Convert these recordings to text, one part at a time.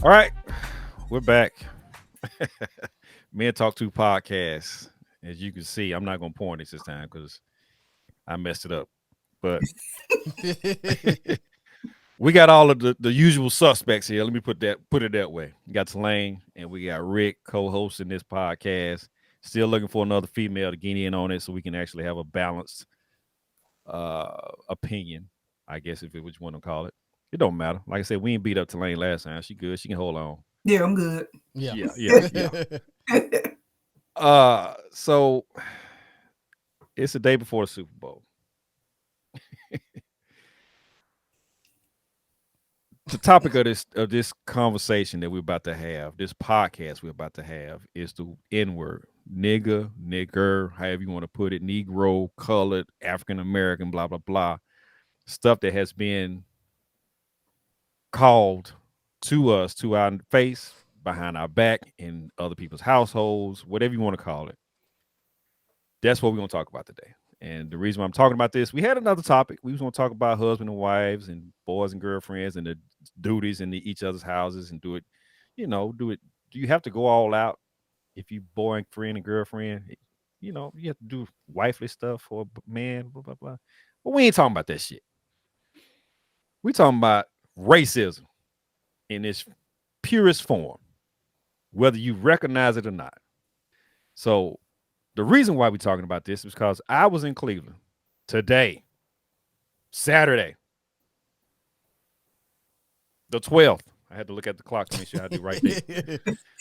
All right, we're back. Men Talk Two podcast. As you can see, I'm not gonna point this time because I messed it up. But we got all of the usual suspects here. Let me put it that way. We got Tulane and we got Rick co-hosting this podcast. Still looking for another female to get in on it so we can actually have a balanced opinion, I guess if it what you want to call it. It don't matter. Like I said, we ain't beat up Tulane last time. She good. She can hold on. Yeah, I'm good. Yeah. Yeah. So it's the day before the Super Bowl. The topic of this conversation that we're about to have, this podcast we're about to have, is the N word, nigga, nigger, however you want to put it, Negro, colored, African American, blah blah blah, stuff that has been called to us, to our face, behind our back, in other people's households, whatever you want to call it. That's what we're gonna talk about today. And the reason why I'm talking about this, we had another topic. We was gonna talk about husband and wives and boys and girlfriends and the duties in each other's houses and do it, do it. Do you have to go all out if you boyfriend and girlfriend? You have to do wifely stuff for a man, blah blah blah. But we ain't talking about that shit. We talking about racism in its purest form, whether you recognize it or not. So the reason why we're talking about this is because I was in Cleveland today, Saturday, the 12th. I had to look at the clock to make sure I do right there.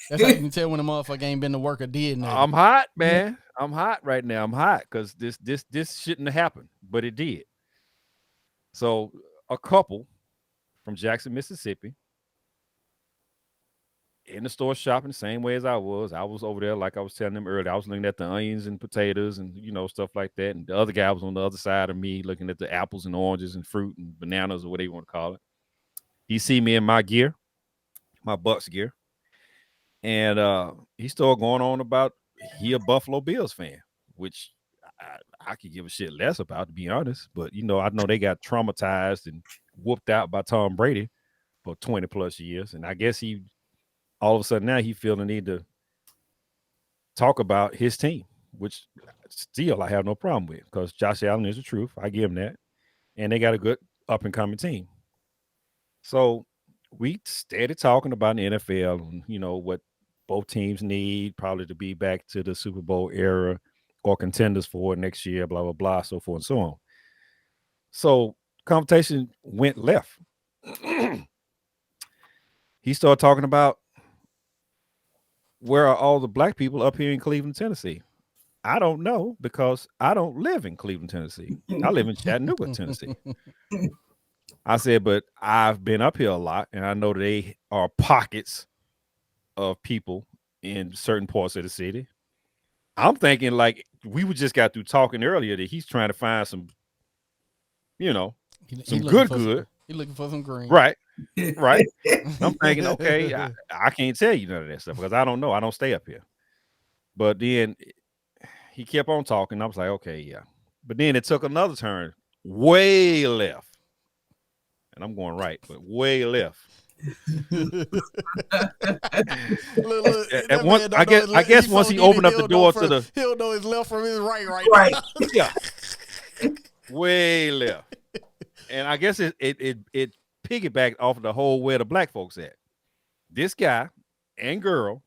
That's how you can tell when a motherfucker ain't been to work or did nothing. I'm hot, man. I'm hot right now. I'm hot because this shouldn't have happened, but it did. So a couple from Jackson, Mississippi, in the store shopping the same way as I was. I was over there, like I was telling them earlier. I was looking at the onions and potatoes and stuff like that. And the other guy was on the other side of me, looking at the apples and oranges and fruit and bananas or whatever you want to call it. He see me in my gear, my Bucks gear, and he started going on about he a Buffalo Bills fan, which I could give a shit less about, to be honest. But I know they got traumatized and whooped out by Tom Brady for 20 plus years, and I guess he all of a sudden now he feel the need to talk about his team, which still I have no problem with because Josh Allen is the truth. I give him that, and they got a good up and coming team. So we started talking about the NFL and what both teams need probably to be back to the Super Bowl era or contenders for it next year, blah blah blah, so forth and so on. So conversation went left. He started talking about where are all the black people up here in Cleveland, Tennessee? I don't know because I don't live in Cleveland, Tennessee. I live in Chattanooga, Tennessee. I said, but I've been up here a lot, and I know they are pockets of people in certain parts of the city. I'm thinking like we just got through talking earlier that he's trying to find some, some good. He's looking for some green. Right. Right. I'm thinking, okay, I can't tell you none of that stuff because I don't know. I don't stay up here. But then he kept on talking. I was like, okay, yeah. But then it took another turn way left. And I'm going right, but way left. I guess once he opened up the door to the, he'll know his left from his right. Yeah. Way left. And I guess it piggybacked off of the whole where the black folks at. This guy and girl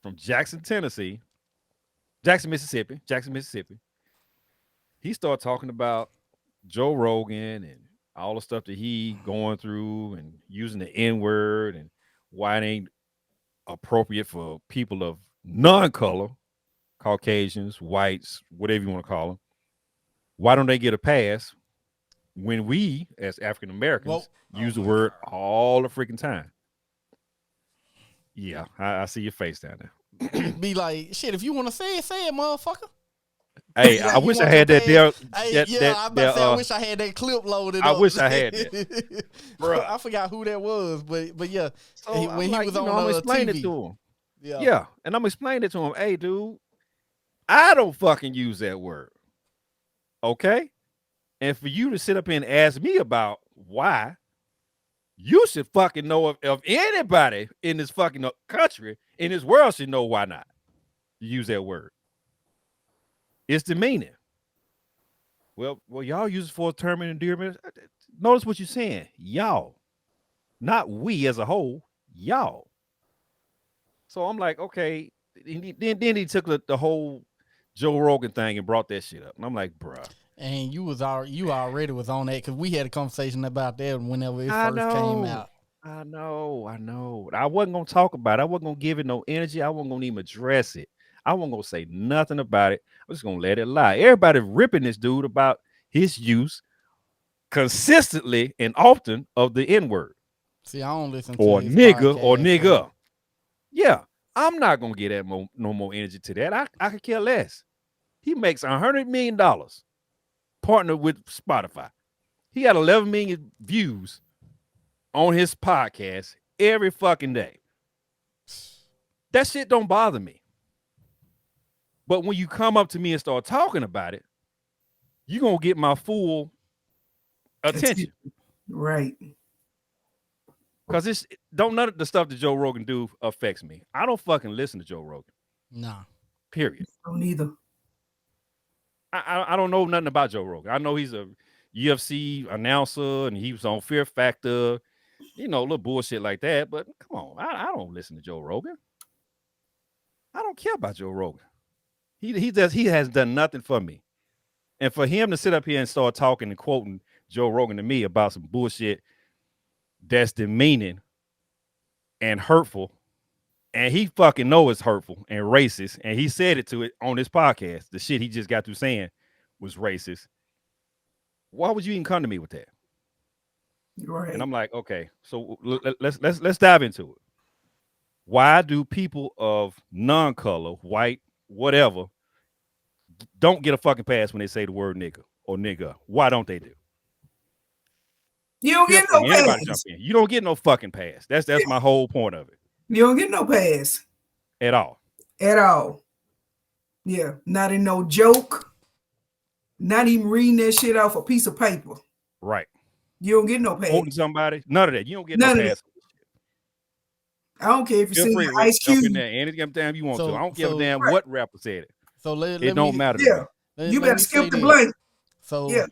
from Jackson, Mississippi. He started talking about Joe Rogan and all the stuff that he going through and using the N-word and why it ain't appropriate for people of non-color, Caucasians, whites, whatever you want to call them. Why don't they get a pass when we, as African Americans, use the word all the freaking time? Yeah, I see your face down there. Be like, shit, if you want to say it, motherfucker. Hey, I wish I had that there. I wish I had that clip loaded up. I wish I had that. Bro, I forgot who that was, but yeah. So when he was on I'm explaining TV. it to him. Yeah, and I'm explaining it to him. Hey, dude, I don't fucking use that word. Okay? And for you to sit up here and ask me about why, You should fucking know if anybody in this fucking country, in this world, should know why not use that word. It's demeaning. Well, y'all use it for a term of endearment. Notice what you're saying. Y'all. Not we as a whole. Y'all. So I'm like, okay. Then he took the whole Joe Rogan thing and brought that shit up. And I'm like, bruh. And you already was on that because we had a conversation about that whenever it first came out. I know. I wasn't gonna talk about it. I wasn't gonna give it no energy. I wasn't gonna even address it. I wasn't gonna say nothing about it. I was gonna let it lie. Everybody ripping this dude about his use consistently and often of the N-word. See, I don't listen or to nigga or nigga. Yeah, I'm not gonna get that no more energy to that. I could care less. He makes $100 million. Partnered with Spotify. He got 11 million views on his podcast every fucking day. That shit don't bother me. But when you come up to me and start talking about it, you're going to get my full attention. Right. Because none of the stuff that Joe Rogan do affects me. I don't fucking listen to Joe Rogan. Nah. Period. I don't either. I don't know nothing about Joe Rogan. I know he's a UFC announcer and he was on Fear Factor, little bullshit like that. But come on, I don't listen to Joe Rogan. I don't care about Joe Rogan. He has done nothing for me. And for him to sit up here and start talking and quoting Joe Rogan to me about some bullshit that's demeaning and hurtful, and he fucking know it's hurtful and racist, and he said it to it on this podcast. The shit he just got through saying was racist. Why would you even come to me with that? Right. And I'm like, okay, so let's dive into it. Why do people of non-color, white, whatever, don't get a fucking pass when they say the word nigga or nigga? Why don't they do? You don't get no pass. Jump in. You don't get no fucking pass. That's my whole point of it. You don't get no pass. At all. At all. Yeah. Not in no joke. Not even reading that shit off a piece of paper. Right. You don't get no pass. Holding somebody. None of that. You don't get no pass. I don't care if you're saying Ice Cube. Jump in there any damn you want to. I don't give a damn what rapper said it. So it don't matter. Yeah. You better skip the blank. So yeah.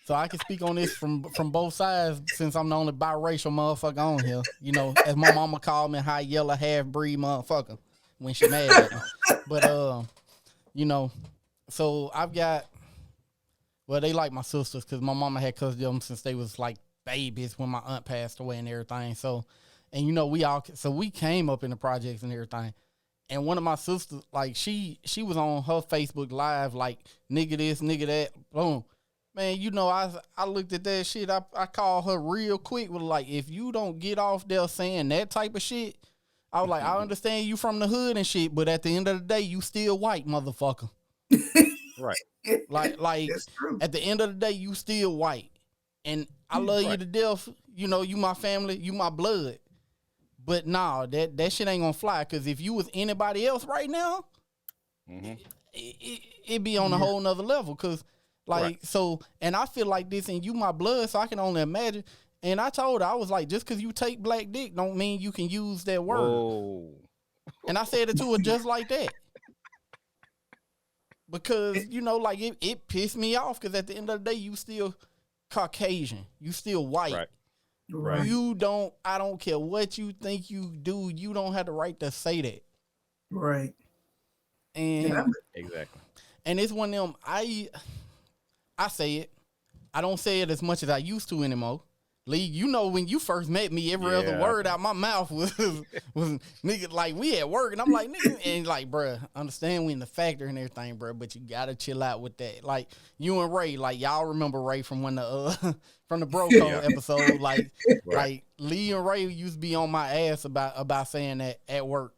So I can speak on this from both sides since I'm the only biracial motherfucker on here. As my mama called me, high yellow half breed motherfucker when she mad at me. But so I've got, well, they like my sisters because my mama had cussed them since they was like babies when my aunt passed away and everything. So, and we came up in the projects and everything. And one of my sisters, like she was on her Facebook Live, like nigga this, nigga that, boom. Man, I looked at that shit. I called her real quick with like, if you don't get off there saying that type of shit, I was like, I understand you from the hood and shit, but at the end of the day, you still white, motherfucker. Right. Like at the end of the day, you still white. And I love you to death. You my family, you my blood. But nah, that shit ain't gonna fly. Cause if you was anybody else right now, it'd be on a whole nother level. Cause so, and I feel like this, and you my blood, so I can only imagine. And I told her, I was like, just because you take black dick don't mean you can use that word. Whoa. And I said it to her just like that. Because, it pissed me off because at the end of the day, you still Caucasian. You still white. Right. I don't care what you think you do, you don't have the right to say that. Right. And exactly. And it's one of them, I say it. I don't say it as much as I used to anymore. Lee, when you first met me, every other word out my mouth was nigga, like we at work, and I'm like, nigga, and like, bruh, understand we in the factory and everything, bruh, but you gotta chill out with that. Like you and Ray, like y'all remember Ray from when from the Bro Code episode, like Lee and Ray used to be on my ass about saying that at work.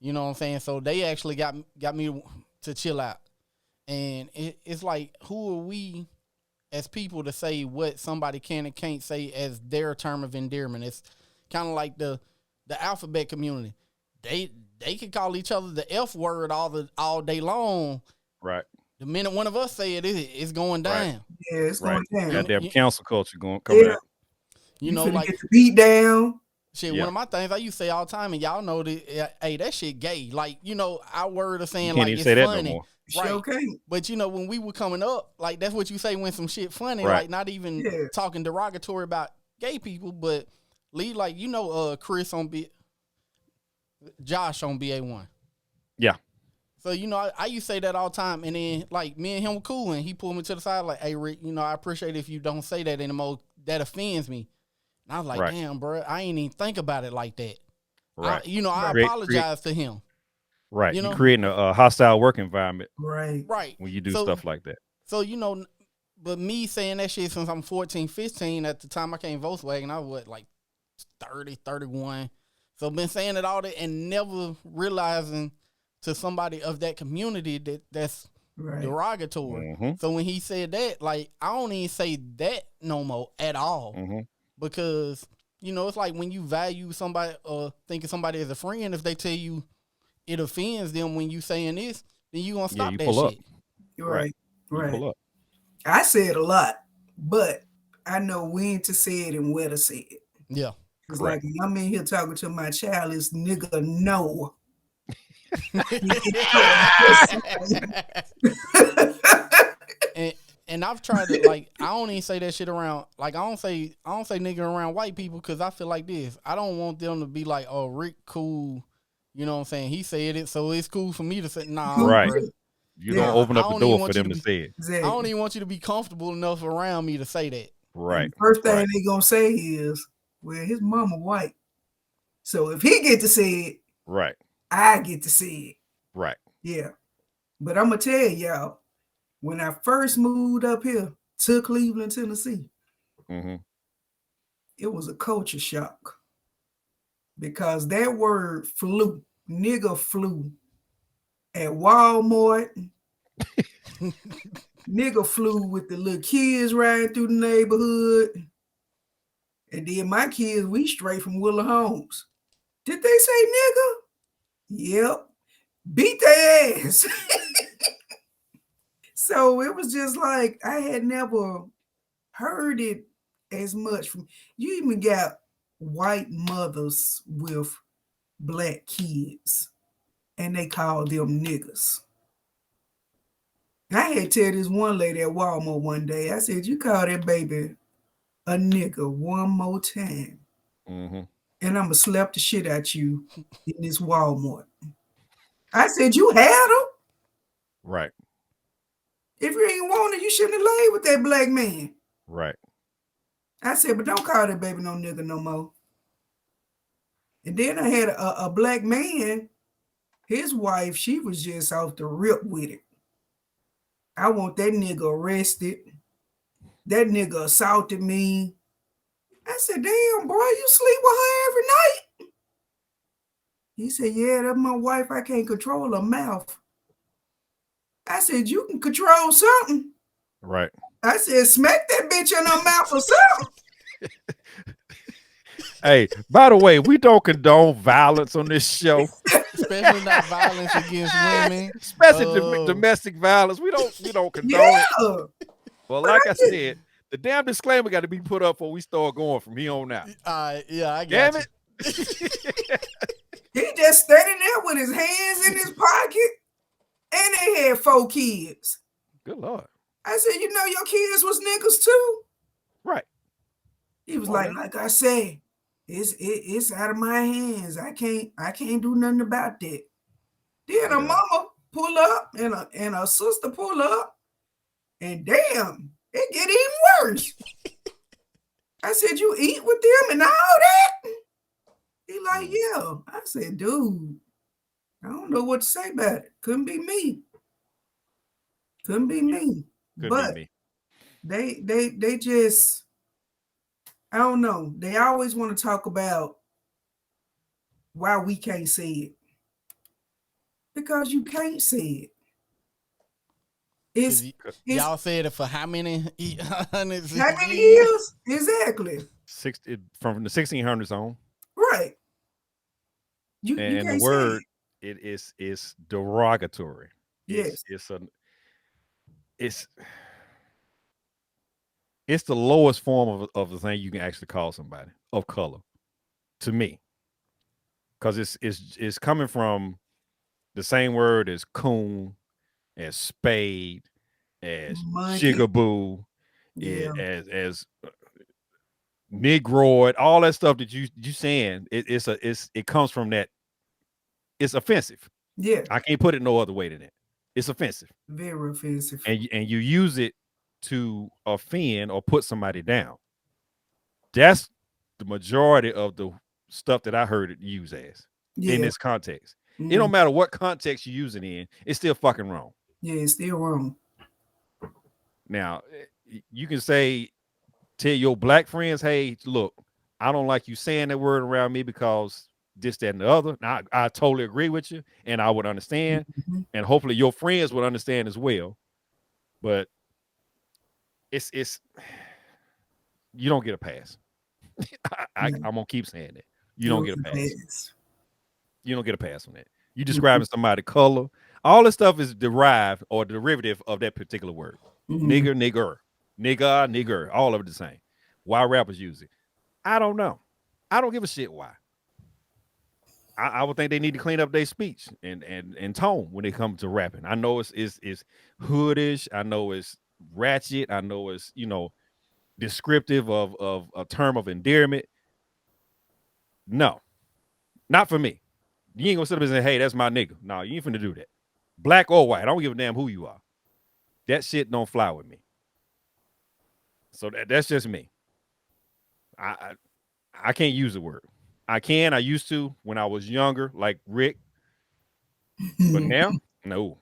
You know what I'm saying? So they actually got me to chill out. And it's like, who are we as people to say what somebody can and can't say as their term of endearment? It's kind of like the alphabet community. They can call each other the F word all day long. Right. The minute one of us say it's going down. Yeah, it's going down. Goddamn council culture coming out. You know, finna like get the beat down. shit. Yeah. One of my things I used to say all the time, and y'all know that, hey, that shit gay. Like, you know, our word of You saying can't like even it's say that no funny, more. right? Sure can't. But you know, when we were coming up, like that's what you say when some shit funny, Right. like not even Yeah. talking derogatory about gay people, but Lee, like you know, Josh on BA1. Yeah. So you know, I used to say that all the time, and then like me and him were cool, and he pulled me to the side like, "Hey Rick, you know, I appreciate if you don't say that anymore. That offends me." And I was like, Right. "Damn, bro, I ain't even think about it like that." Right. I Create- apologize to him. Right. You You know? creating a hostile work environment Right. Right. when you do So- stuff like that. So, you know, but me saying that shit since I'm 14, 15, at the time I came Volkswagen, I was what, like 30, 31. So been saying it all that and never realizing to somebody of that community that's Right. derogatory. Mhm. So when he said that, like, I don't even say that no more at all. Mhm. Because, you know, it's like when you value somebody or thinking somebody as a friend, if they tell you it offends them when you saying this, then you gonna stop you that pull up. shit. Right. You Right. pull up. I say it a lot, but I know when to say it and where to say it. Yeah. Because Correct. like when I'm in here talking to my child, this nigga no. and I've tried to like I don't even say that shit around like I don't say nigga around white people because I feel like this. I don't want them to be like, oh, Rick cool. You know what I'm saying? He said it, so it's cool for me to say nah. Right. Bro. You Yeah. don't open I up the don't even door want for you them to to be- say it. Exactly. I don't even want you to be comfortable enough around me to say that. Right. And the first thing Right. they gonna say is, well, his mama white. So if he get to say it, Right. I get to say it. Right. Yeah. But I'm gonna tell y'all, when I first moved up here to Cleveland, Tennessee, Mhm. it was a culture shock. Because that word flew, nigga flew at Walmart. Nigga flew with the little kids riding through the neighborhood. And then my kids, we straight from Willa Homes. Did they say nigga? Yep. Beat their ass. So it was just like I had never heard it as much from you. Even got white mothers with black kids, and they call them niggas. I had to tell this one lady at Walmart one day, I said, you call that baby a nigga one more time, Mhm. and I'm going to slap the shit out you in this Walmart. I said, you had her. Right. If you ain't wanted, you shouldn't have laid with that black man. Right. I said, but don't call that baby no nigga no more. And then I had a black man, his wife, she was just off the rip with it. I want that nigga arrested. That nigga assaulted me. I said, damn, boy, you sleep with her every night? He said, yeah, that's my wife. I can't control her mouth. I said, you can control something. Right. I said, smack that bitch in her mouth or something. Hey, by the way, we don't condone violence on this show, Especially not violence against women. especially domestic violence. We don't condone it. Yeah. Well, like I said, the damn disclaimer got to be put up before we start going from here on out. Yeah, I got Damn you. it. He just standing there with his hands in his pocket, and they had 4 kids. Good Lord. I said, you know your kids was niggas too? Right. He was Come on, like, man. like I said, it's out of my hands. I can't do nothing about that. Then a Yeah. mama pull up and a sister pull up, and damn, it get even worse. I said, you eat with them and all that? He like, yeah. I said, dude, I don't know what to say about it. Couldn't be me. Couldn't be me. Could But be me. they just, I don't know. They always want to talk about why we can't say it. Because you can't say it. Y'all said it for how many? How many years? Exactly. From the 1600s on. Right. You And can't the word is derogatory. Yes. It's it's the lowest form of the thing you can actually call somebody of color, to me, because it's coming from the same word as coon, as spade, as Monkey. jigaboo, Yeah. as negroid, all that stuff that you saying. It comes from that. It's offensive. Yeah. I can't put it no other way than that. It's offensive, Very offensive. and you use it to offend or put somebody down. That's the majority of the stuff that I heard it used as in this context. It don't matter what context you're using in, it's still fucking wrong. Yeah, it's still wrong. Now, you can say, tell your black friends, hey, look, I don't like you saying that word around me because this, that, and the other. Now, I totally agree with you, and I would understand, and hopefully your friends would understand as well. But it's you don't get a pass. I'm gonna keep saying that. You don't get a pass. You don't get a pass on that. You describing somebody color. All this stuff is derived or derivative of that particular word. Nigger, nigger, all of it the same. Why rappers use it? I don't know. I don't give a shit why. I would think they need to clean up their speech and tone when they come to rapping. I know it's hoodish. I know it's ratchet. I know it's, descriptive of a term of endearment. No, not for me. You ain't gonna sit up and say, hey, that's my nigga. No, you ain't finna do that. Black or white. I don't give a damn who you are. That shit don't fly with me. So that's just me. I can't use the word. I used to when I was younger, like Rick. But now, no.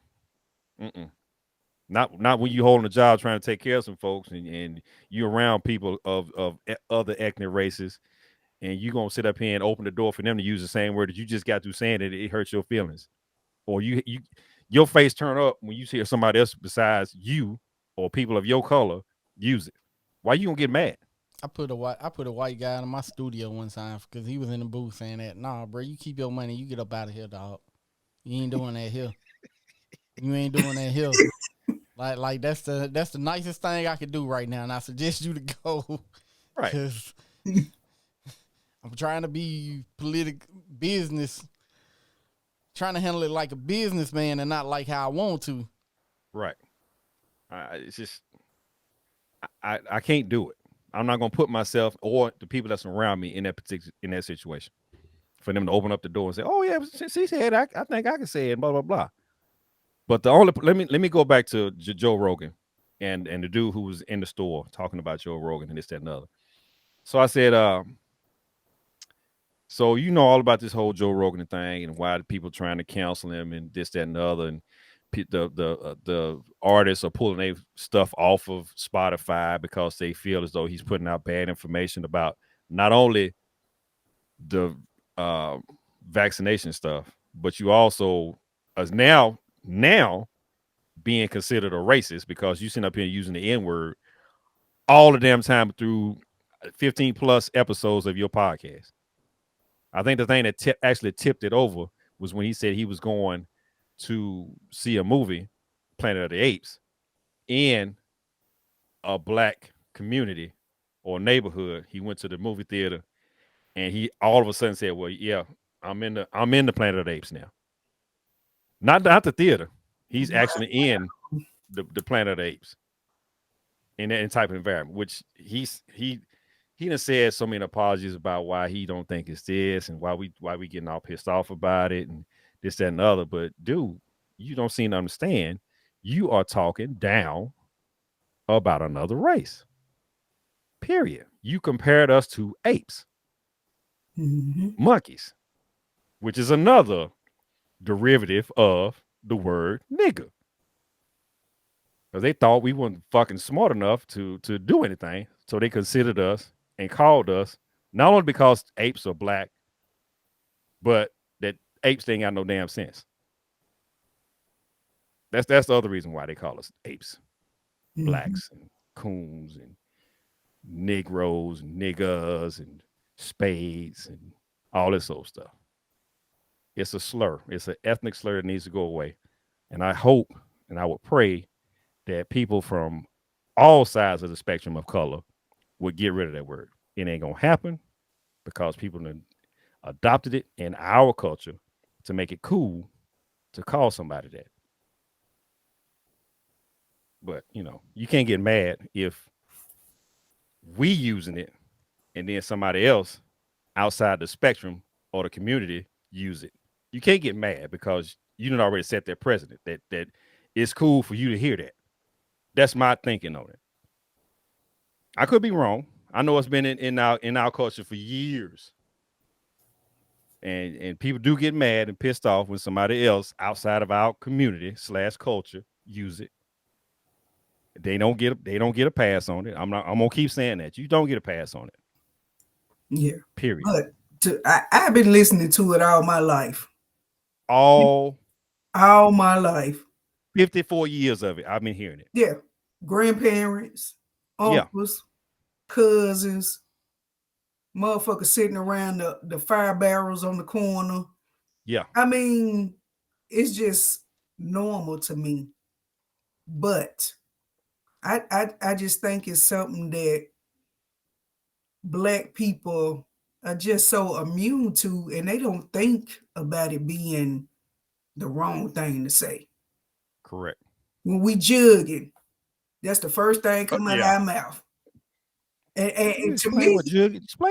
Not when you holding a job trying to take care of some folks and you're around people of other ethnic races, and you gonna sit up here and open the door for them to use the same word that you just got through saying that it hurts your feelings. Or your face turn up when you hear somebody else besides you or people of your color use it. Why you gonna get mad? I put a white guy in my studio one time because he was in the booth saying that, nah, bro, you keep your money, you get up out of here, dog. You ain't doing that here. You ain't doing that here. Like that's the nicest thing I could do right now, and I suggest you to go. Right. Because I'm trying to be business, trying to handle it like a businessman and not like how I want to. Right. It's just I can't do it. I'm not gonna put myself or the people that's around me in that situation for them to open up the door and say, "Oh yeah, she said I think I can say it." Blah blah blah. But let me go back to Joe Rogan and the dude who was in the store talking about Joe Rogan and this, that, and the other. So I said, so you know all about this whole Joe Rogan thing and why the people trying to cancel him and this, that, and the other, and the artists are pulling their stuff off of Spotify because they feel as though he's putting out bad information about not only the vaccination stuff, but you also as now being considered a racist because you sit up here using the N-word all the damn time through 15 plus episodes of your podcast. I think the thing that actually tipped it over was when he said he was going to see a movie, Planet of the Apes, in a black community or neighborhood. He went to the movie theater and he all of a sudden said, well, yeah, I'm in the Planet of the Apes now. Not the theater. He's actually in the Planet of the Apes in that type of environment, which he done said so many apologies about why he don't think it's this and why we getting all pissed off about it and this, that, and the other. But dude, you don't seem to understand. You are talking down about another race. Period. You compared us to apes, monkeys, which is another derivative of the word nigger. Because they thought we weren't fucking smart enough to do anything. So they considered us and called us, not only because apes are black, but that apes ain't got no damn sense. That's the other reason why they call us apes. Blacks and coons and Negroes and niggas and spades and all this old stuff. It's a slur. It's an ethnic slur that needs to go away. And I hope and I would pray that people from all sides of the spectrum of color would get rid of that word. It ain't gonna happen because people adopted it in our culture to make it cool to call somebody that. But you can't get mad if we using it and then somebody else outside the spectrum or the community use it. You can't get mad because you didn't already set that precedent that it's cool for you to hear that. That's my thinking on it. I could be wrong. I know it's been in our culture for years. And people do get mad and pissed off when somebody else outside of our community / culture use it. They don't get a pass on it. I'm gonna keep saying that. You don't get a pass on it. Yeah. Period. But I've been listening to it all my life. All my life. 54 years of it. I've been hearing it. Yeah. Grandparents, uncles, cousins, motherfuckers sitting around the fire barrels on the corner. Yeah. I mean, it's just normal to me. But I just think it's something that Black people are just so immune to, and they don't think about it being the wrong thing to say. Correct. When we jugging, that's the first thing come out of our mouth. And to me,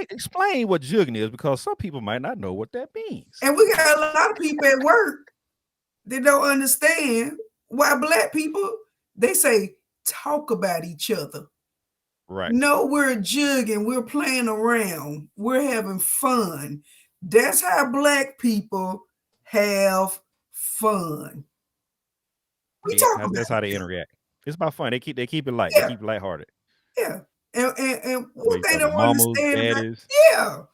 explain what jugging is, because some people might not know what that means. And we got a lot of people at work that don't understand why Black people, they say talk about each other. Right. No, we're jugging, we're playing around, we're having fun. That's how Black people have fun. That's how they interact. It's about fun. They keep it light. Yeah. They keep it lighthearted. Yeah. And what they don't understand about,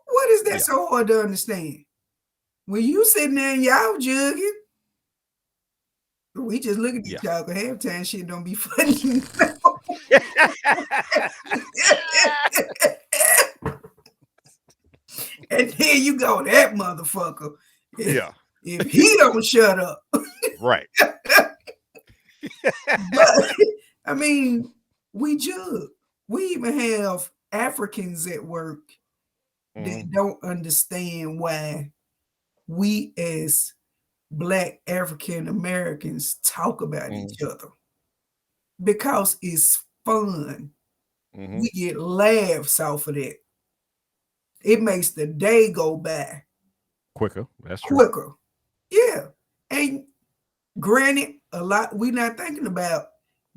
what is that so hard to understand? When you sitting there and y'all jugging, we just look at each other. Halftime shit don't be funny. And then you go, that motherfucker. If he don't shut up. Right. But I mean, we jug. We even have Africans at work that don't understand why we as Black African Americans talk about each other, because it's fun. We get laughs off of that. It makes the day go by quicker. That's true. Quicker. Yeah. And granted, a lot we're not thinking about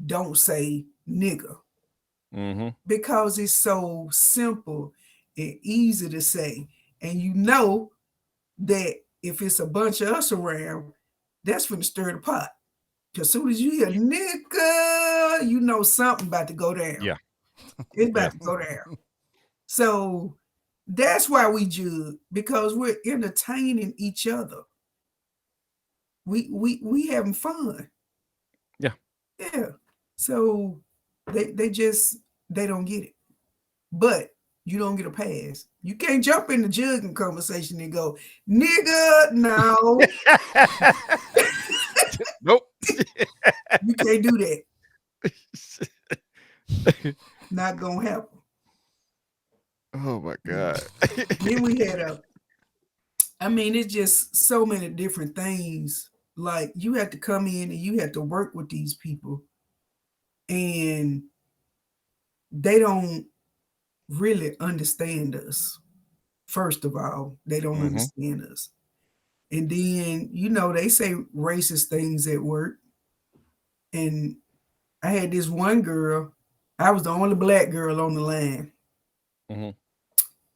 don't say nigga. Because it's so simple and easy to say. And you know that if it's a bunch of us around, that's going to stir the pot. Because as soon as you hear nigga, you know something about to go down. Yeah. It's about to go down. So that's why we judge, because we're entertaining each other. We having fun. Yeah. Yeah. So they don't get it. But you don't get a pass. You can't jump in the jugging conversation and go, nigga, no. Nope. You can't do that. Not gonna happen. Oh my God. Then we had it's just so many different things. Like, you have to come in and you have to work with these people, and they don't really understand us. First of all, they don't understand us. And then, they say racist things at work. And I had this one girl, I was the only Black girl on the line.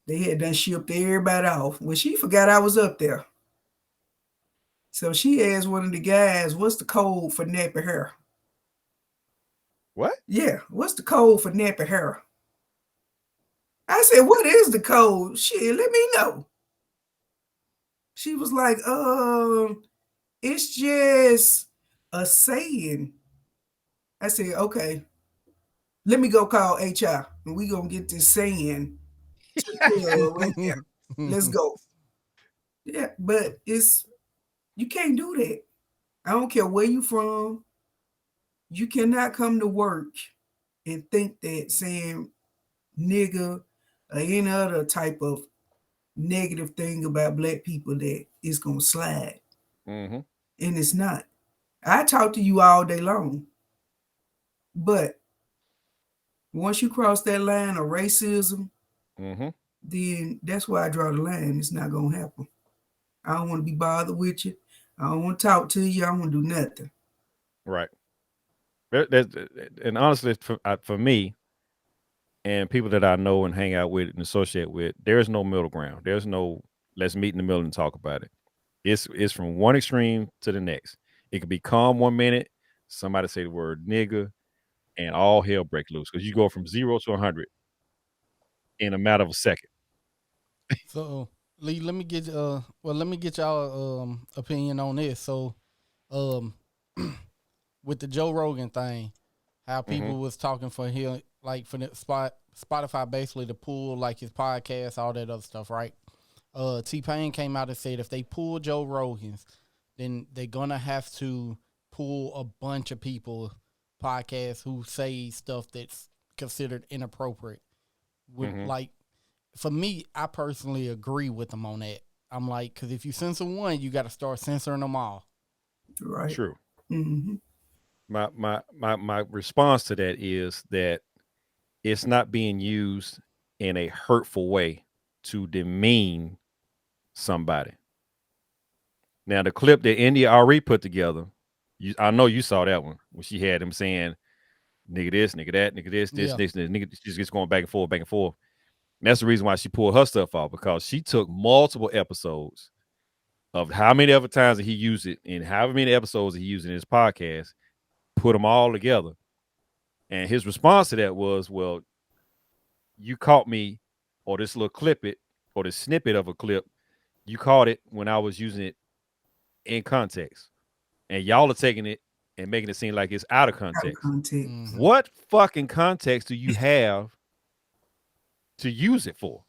They had done shipped everybody off. Well, she forgot I was up there. So she asked one of the guys, what's the code for nappy hair? What? Yeah, what's the code for nappy hair? I said, what is the code? Shit, let me know. She was like, it's just a saying. I said, okay, let me go call HR and we gonna get this saying. Right there. Let's go. Yeah, but you can't do that. I don't care where you from. You cannot come to work and think that saying nigger or any other type of negative thing about black people that it's gonna slide. Mm-hmm. And it's not. I talk to you all day long. But once you cross that line of racism, Mm-hmm. then that's why I draw the line. It's not gonna happen. I don't want to be bothered with you. I don't want to talk to you. I don't want to do nothing. Right. And honestly, for me and people that I know and hang out with and associate with, there's no middle ground. There's no let's meet in the middle and talk about it. It's from one extreme to the next. It could be calm 1 minute, somebody say the word nigga, and all hell break loose because you go from 0 to 100 in a matter of a second. So Lee, let me get y'all opinion on this. So with the Joe Rogan thing, how people was talking for him, like for the Spotify basically to pull like his podcast, all that other stuff, right? T-Pain came out and said if they pull Joe Rogan's, then they're gonna have to pull a bunch of people podcasts who say stuff that's considered inappropriate. Like, for me, I personally agree with them on that. I'm like, because if you censor one, you got to start censoring them all. Right. True. Mm-hmm. My response to that is that it's not being used in a hurtful way to demean somebody. Now, the clip that India Ari put together, I know you saw that one when she had him saying, nigga this, nigga that, nigga this, nigga, she just gets going back and forth, back and forth. And that's the reason why she pulled her stuff off, because she took multiple episodes of how many other times that he used it and how many episodes that he used in his podcast, put them all together. And his response to that was, well, you caught me, or this little clip it, or this snippet of a clip, you caught it when I was using it in context. And y'all are taking it and making it seem like it's out of context. What fucking context do you have to use it for?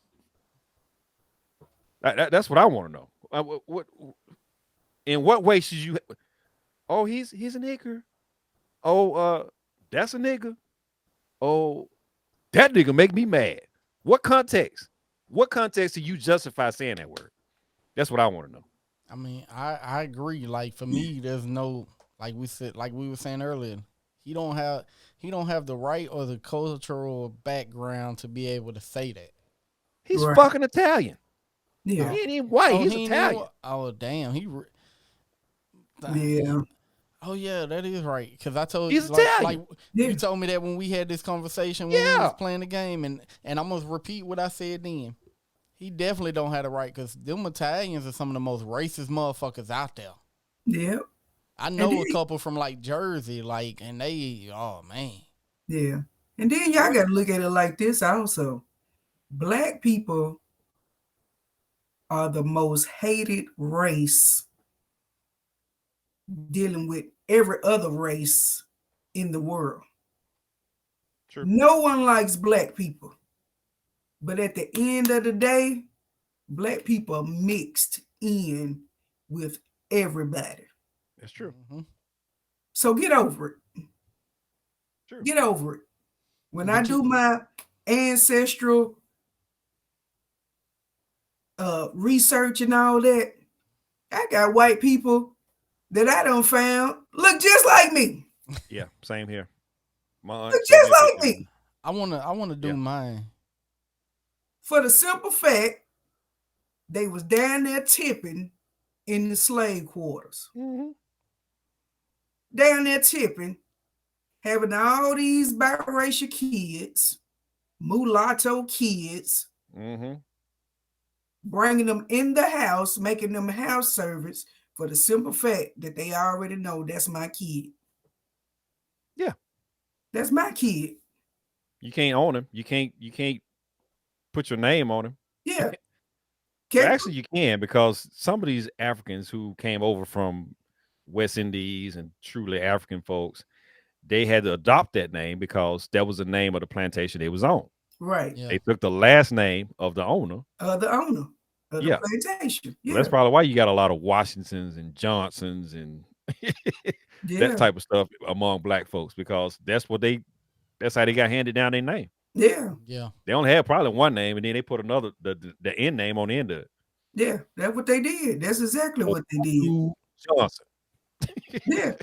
That's what I want to know. What in what way should you? Oh, he's a nigger. Oh, that's a nigga. Oh, that nigga make me mad. What context? What context do you justify saying that word? That's what I want to know. I mean, I agree. Like, for me, there's no, like we were saying earlier, he don't have the right or the cultural background to be able to say that. He's fucking Italian. Yeah. He ain't even white. He's Italian. Damn. Yeah. Oh yeah, that is right. Because I told he's you, Italian. You told me that when we had this conversation when we was playing the game, and I'm gonna repeat what I said then. He definitely don't have the right, because them Italians are some of the most racist motherfuckers out there. Yeah. I know a couple from like Jersey, like, and they, oh man. Yeah. And then y'all got to look at it like this also. Black people are the most hated race dealing with every other race in the world. True. No one likes black people. But at the end of the day, black people are mixed in with everybody. That's true. Mm-hmm. So get over it. True. Get over it. When I do my ancestral research and all that, I got white people that I done found look just like me. Yeah, same here. Look just like me. I wanna do mine. For the simple fact, they was down there tipping in the slave quarters. Mm-hmm. Down there tipping, having all these biracial kids, mulatto kids, bringing them in the house, making them house servants for the simple fact that they already know that's my kid. Yeah. That's my kid. You can't own him. You can't put your name on him. Yeah. Well, actually, you can, because some of these Africans who came over from West Indies and truly African folks, they had to adopt that name because that was the name of the plantation they was on. Right. Yeah. They took the last name of the owner. Of the plantation. Yeah. Well, that's probably why you got a lot of Washingtons and Johnsons and Yeah. that type of stuff among black folks because that's how they got handed down their name. Yeah. Yeah. They only had probably one name, and then they put another the end name on the end of it. Yeah. That's what they did. That's exactly what they did. Johnson. Yeah.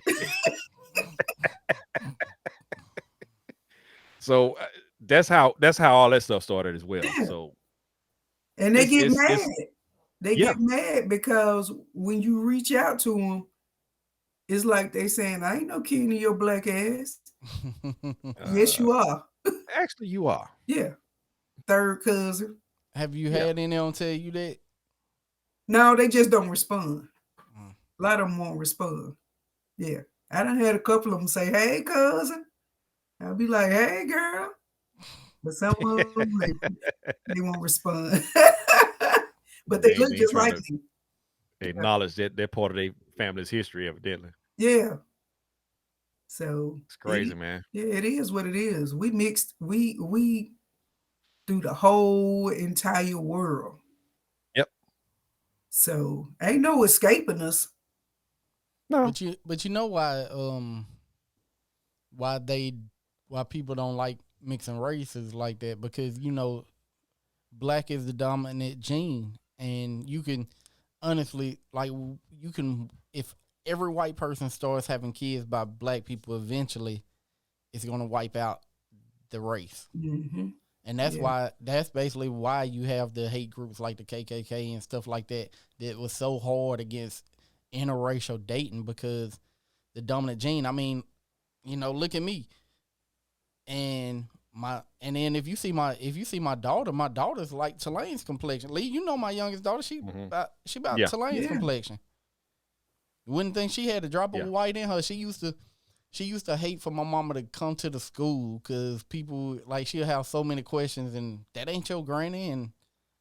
So that's how all that stuff started as well. Yeah. So, and they get mad. They Yeah. get mad because when you reach out to them, it's like they saying, "I ain't no king of your black ass." Yes, you are. Actually, you are. Yeah. Third cousin. Have you had any on tell you that? No, they just don't respond. A lot of them won't respond. Yeah. I done had a couple of them say, "Hey, cousin." I'll be like, "Hey, girl." But some of them, they won't respond. But they look just like me. They acknowledge that they're part of their family's history, evidently. Yeah. So it's crazy, man. Yeah, it is what it is. We mixed, we through the whole entire world. Yep. So ain't no escaping us. No. But you know why why people don't like mixing races like that, because black is the dominant gene, and you can honestly if every white person starts having kids by black people, eventually it's going to wipe out the race. Mm-hmm. And that's basically why you have the hate groups like the KKK and stuff like that was so hard against interracial dating, because the dominant gene, look at me. And then if you see my daughter's like Telane's complexion. Lee, my youngest daughter, she about Telane's complexion. You wouldn't think she had a drop of white in her. She used to hate for my mama to come to the school because people, like, she'll have so many questions, and that ain't your granny and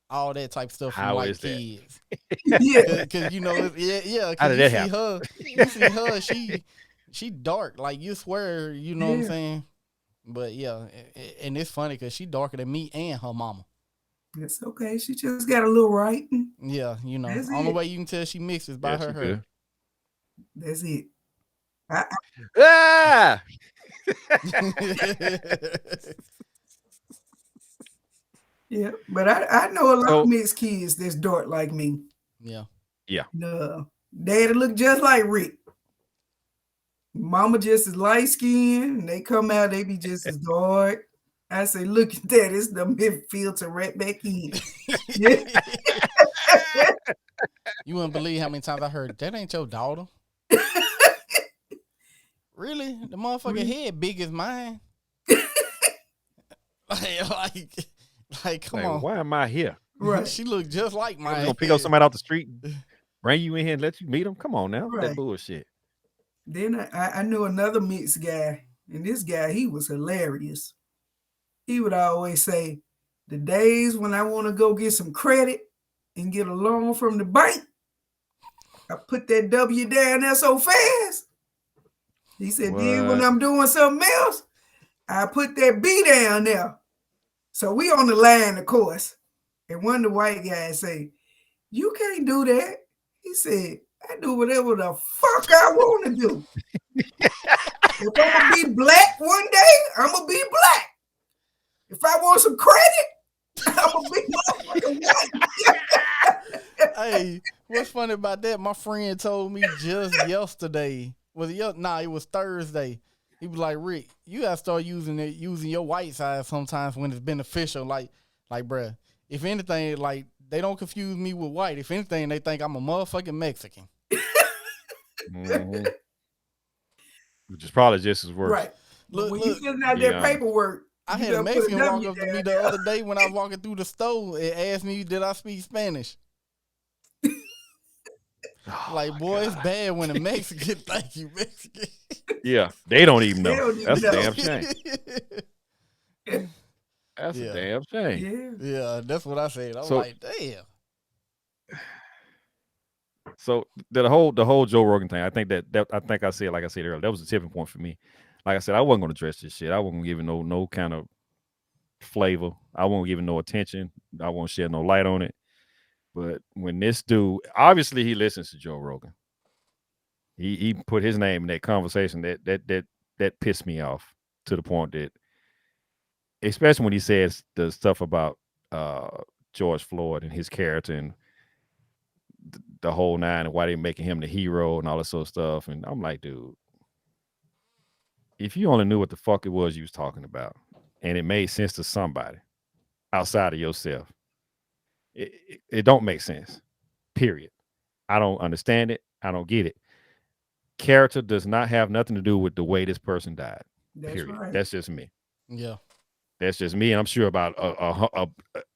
all that type of stuff from white kids. Yeah. Because yeah. How did that happen? You see her, she dark. Like, you swear, what I'm saying? But yeah, and it's funny because she darker than me and her mama. It's okay. She just got a little writing. Yeah, only way you can tell she mixed is by her hair. That's it. Yeah, but I know a lot of mixed kids that's dark like me. Yeah. Yeah. No, daddy look just like Rick. Mama just as light skinned, and they come out, they be just as dark. I say, look at that, it's the mid filter right back in. You wouldn't believe how many times I heard, that ain't your daughter. Really? The motherfucking head big as mine. like, come on. Why am I here? Right. She look just like mine. I'm gonna pick up somebody off the street, bring you in here and let you meet them. Come on now. Right. That bullshit. Then I knew another mixed guy, and this guy, he was hilarious. He would always say, the days when I want to go get some credit and get a loan from the bank, I put that W down there so fast. He said, then when I'm doing something else, I put that B down there. So we on the line, of course. And one of the white guys say, you can't do that. He said, I do whatever the fuck I want to do. If I'm going to be black one day, I'm going to be black. If I want some credit, I'm going to be white. Hey, what's funny about that? My friend told me just yesterday. It was Thursday. He was like, Rick, you gotta start using your white side sometimes when it's beneficial. Like, bruh, if anything, like, they don't confuse me with white. If anything, they think I'm a motherfucking Mexican. Mm-hmm. Which is probably just as worse. Right. Look, when you filling out that paperwork, I had a Mexican walk up to me the other day when I was walking through the store and asked me, did I speak Spanish? Like, boy, it's bad when a Mexican think you Mexican. Yeah, they don't even know. That's know. a damn shame. That's a damn shame. Yeah, that's what I said. I'm like, damn. So the whole Joe Rogan thing, I think I think I said, like I said earlier, that was a tipping point for me. Like I said, I wasn't going to address this shit. I wasn't giving no kind of flavor. I won't give it no attention. I won't shed no light on it. But when this dude, obviously he listens to Joe Rogan. He put his name in that conversation that pissed me off to the point that, especially when he says the stuff about George Floyd and his character and the whole nine and why they making him the hero and all this sort of stuff. And I'm like, dude, if you only knew what the fuck it was you was talking about and it made sense to somebody outside of yourself, it don't make sense. Period. I don't understand it. I don't get it. Character does not have nothing to do with the way this person died. That's Period. right. That's just me. Yeah. That's just me. And I'm sure about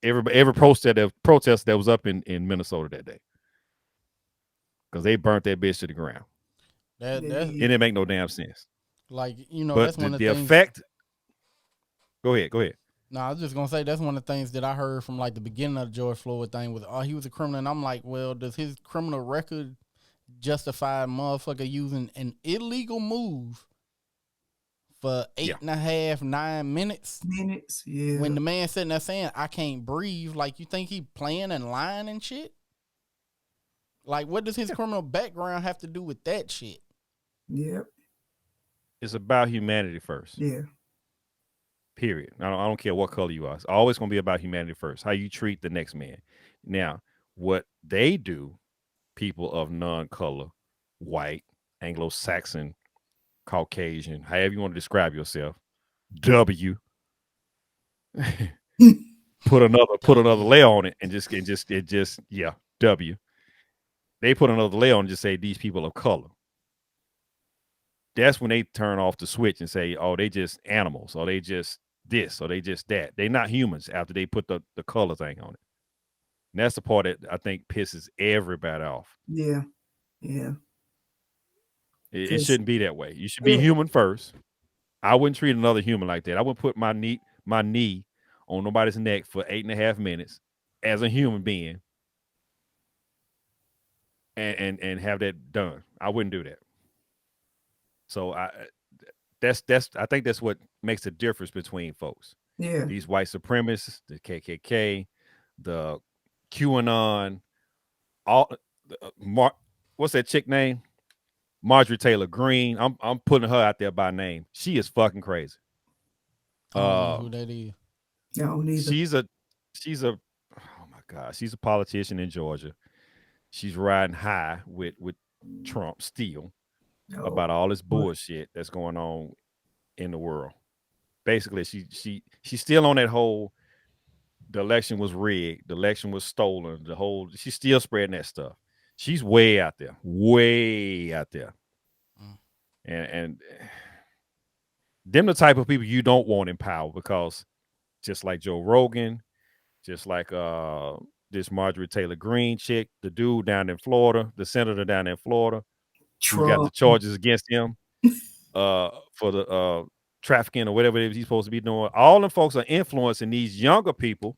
every protest that was up in Minnesota that day. Because they burnt that bitch to the ground. That's It didn't make no damn sense. like, you know, But that's one of the the things. effect. Go ahead. No, I was just gonna say that's one of the things that I heard from like the beginning of the George Floyd thing was, oh, he was a criminal, and I'm like, well, does his criminal record justify a motherfucker using an illegal move for 8.5, 9 minutes? Yeah. When the man sitting there saying, I can't breathe, like, you think he playing and lying and shit? Like, what does his criminal background have to do with that shit? Yep. It's about humanity first. Yeah. Period. I don't care what color you are. It's always going to be about humanity first. How you treat the next man. Now, what they do, people of non-color, white, Anglo-Saxon, Caucasian, however you want to describe yourself, W, put another layer on it and just W. They put another layer on and just say these people of color. That's when they turn off the switch and say, oh, they just animals, or they just this, or they just that. They're not humans after they put the color thing on it. And that's the part that I think pisses everybody off. Yeah. It shouldn't be that way. You should be human first. I wouldn't treat another human like that. I wouldn't put my knee on nobody's neck for 8.5 minutes as a human being and have that done. I wouldn't do that. So I think that's what makes the difference between folks. Yeah. These white supremacists, the KKK, the QAnon, what's that chick name? Marjorie Taylor Greene. I'm putting her out there by name. She is fucking crazy. I don't know who that is. No, neither. She's a oh my God, she's a politician in Georgia. She's riding high with Trump still about all this bullshit that's going on in the world. Basically, she's still on that whole the election was rigged, the election was stolen, she's still spreading that stuff. She's way out there. And them the type of people you don't want in power, because just like Joe Rogan, just like this Marjorie Taylor Greene chick, the dude down in Florida, the senator down in Florida, who got the charges against him for the trafficking or whatever it is he's supposed to be doing. All them folks are influencing these younger people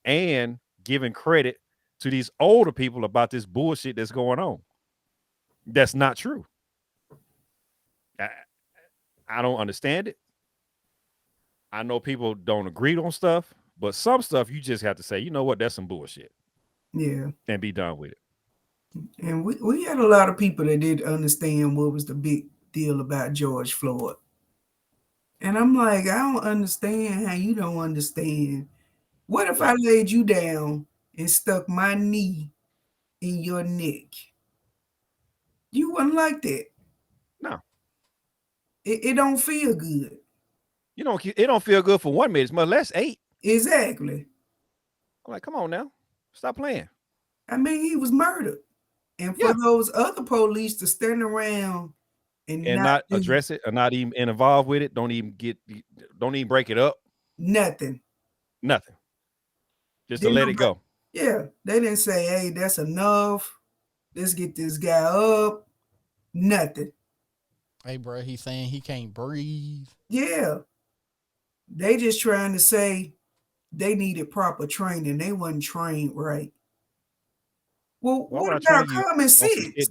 and giving credit to these older people about this bullshit that's going on. That's not true. I don't understand it. I know people don't agree on stuff, but some stuff you just have to say, you know what, that's some bullshit. Yeah. And be done with it. And we had a lot of people that didn't understand what was the big deal about George Floyd. And I'm like, I don't understand how you don't understand. What if I laid you down and stuck my knee in your neck? You wouldn't like that. No. It don't feel good. It don't feel good for 1 minute, much less 8. Exactly. I'm like, come on now. Stop playing. I mean, he was murdered. And for those other police to stand around and not address it or not even involved with it, don't even break it up. Nothing. Just to let it go. Yeah. They didn't say, hey, that's enough. Let's get this guy up. Nothing. Hey, bro, he's saying he can't breathe. Yeah. They just trying to say they needed proper training. They wasn't trained right. Well, what about common sense?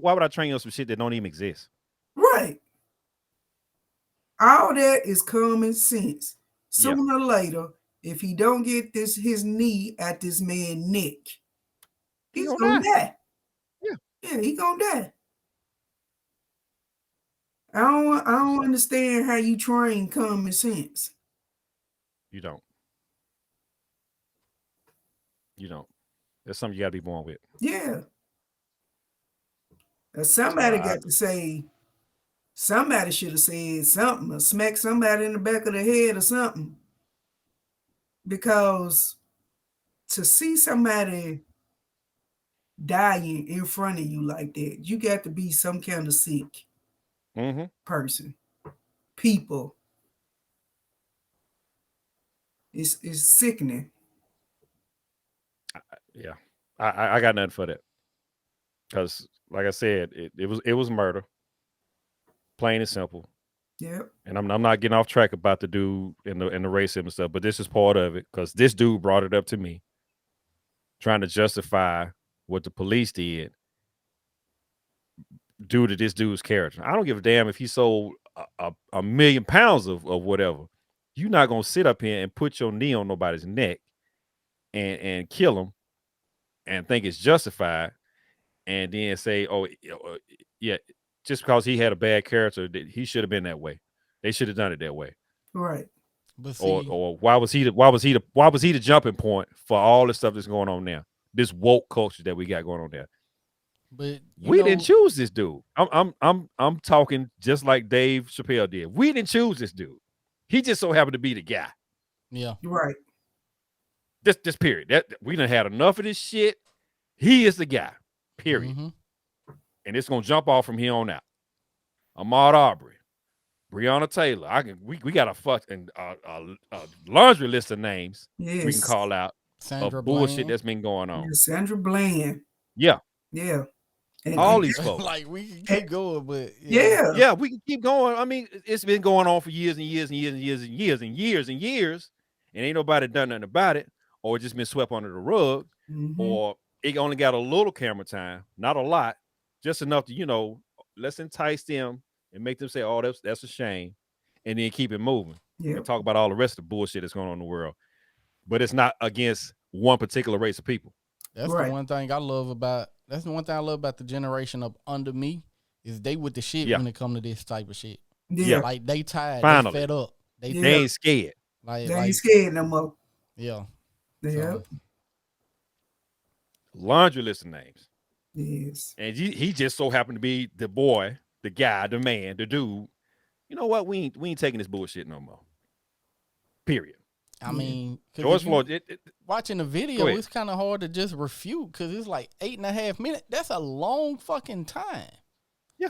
Why would I train you on some shit that don't even exist? Right. All that is common sense. Sooner or later, if he don't get his knee at this man's neck, he's gonna die. Yeah, he gonna die. I don't understand how you train common sense. You don't. You don't. That's something you got to be born with. Yeah. So Somebody got to say, somebody should have said something or smack somebody in the back of the head or something. Because to see somebody dying in front of you like that, you got to be some kind of sick person. People. It's sickening. Yeah. I got nothing for that. Because, like I said, it was murder. Plain and simple. Yep. And I'm not getting off track about the dude and the racism and stuff, but this is part of it because this dude brought it up to me, trying to justify what the police did due to this dude's character. I don't give a damn if he sold a million pounds of whatever. You're not gonna sit up here and put your knee on nobody's neck and kill him and think it's justified, and then say, "Oh, yeah, just because he had a bad character, he should have been that way. They should have done it that way." Right. But see, Or why was he the jumping point for all the stuff that's going on now? This woke culture that we got going on there. but We didn't choose this dude. I'm talking just like Dave Chappelle did. We didn't choose this dude. He just so happened to be the guy. Yeah. Right. This period. That we done had enough of this shit. He is the guy. Period. Mm-hmm. And it's gonna jump off from here on out. Ahmaud Arbery, Breonna Taylor. We got a fucking laundry list of names yes. we can call out Sandra of bullshit Bland. that's been going on. Yeah, Sandra Bland. Yeah. Yeah. And all these folks. Like we can keep going, but yeah, we can keep going. I mean, it's been going on for years and years and years and years and years and years and years, and ain't nobody done nothing about it, or just been swept under the rug, or it only got a little camera time, not a lot, just enough to let's entice them and make them say, "Oh, that's a shame," and then keep it moving. Yeah. And talk about all the rest of the bullshit that's going on in the world, but it's not against one particular race of people. That's the one thing I love about. That's the one thing I love about the generation up under me is they with the shit when it come to this type of shit. Yeah, like they tired, finally they fed up, they ain't scared. They ain't scared no more. Yeah, yeah. So, laundry list of names. Yes, and he just so happened to be the boy, the guy, the man, the dude. You know what? We ain't taking this bullshit no more. Period. I mean, George Floyd. Watching the video, it's kind of hard to just refute because it's like 8.5 minutes. That's a long fucking time. Yeah.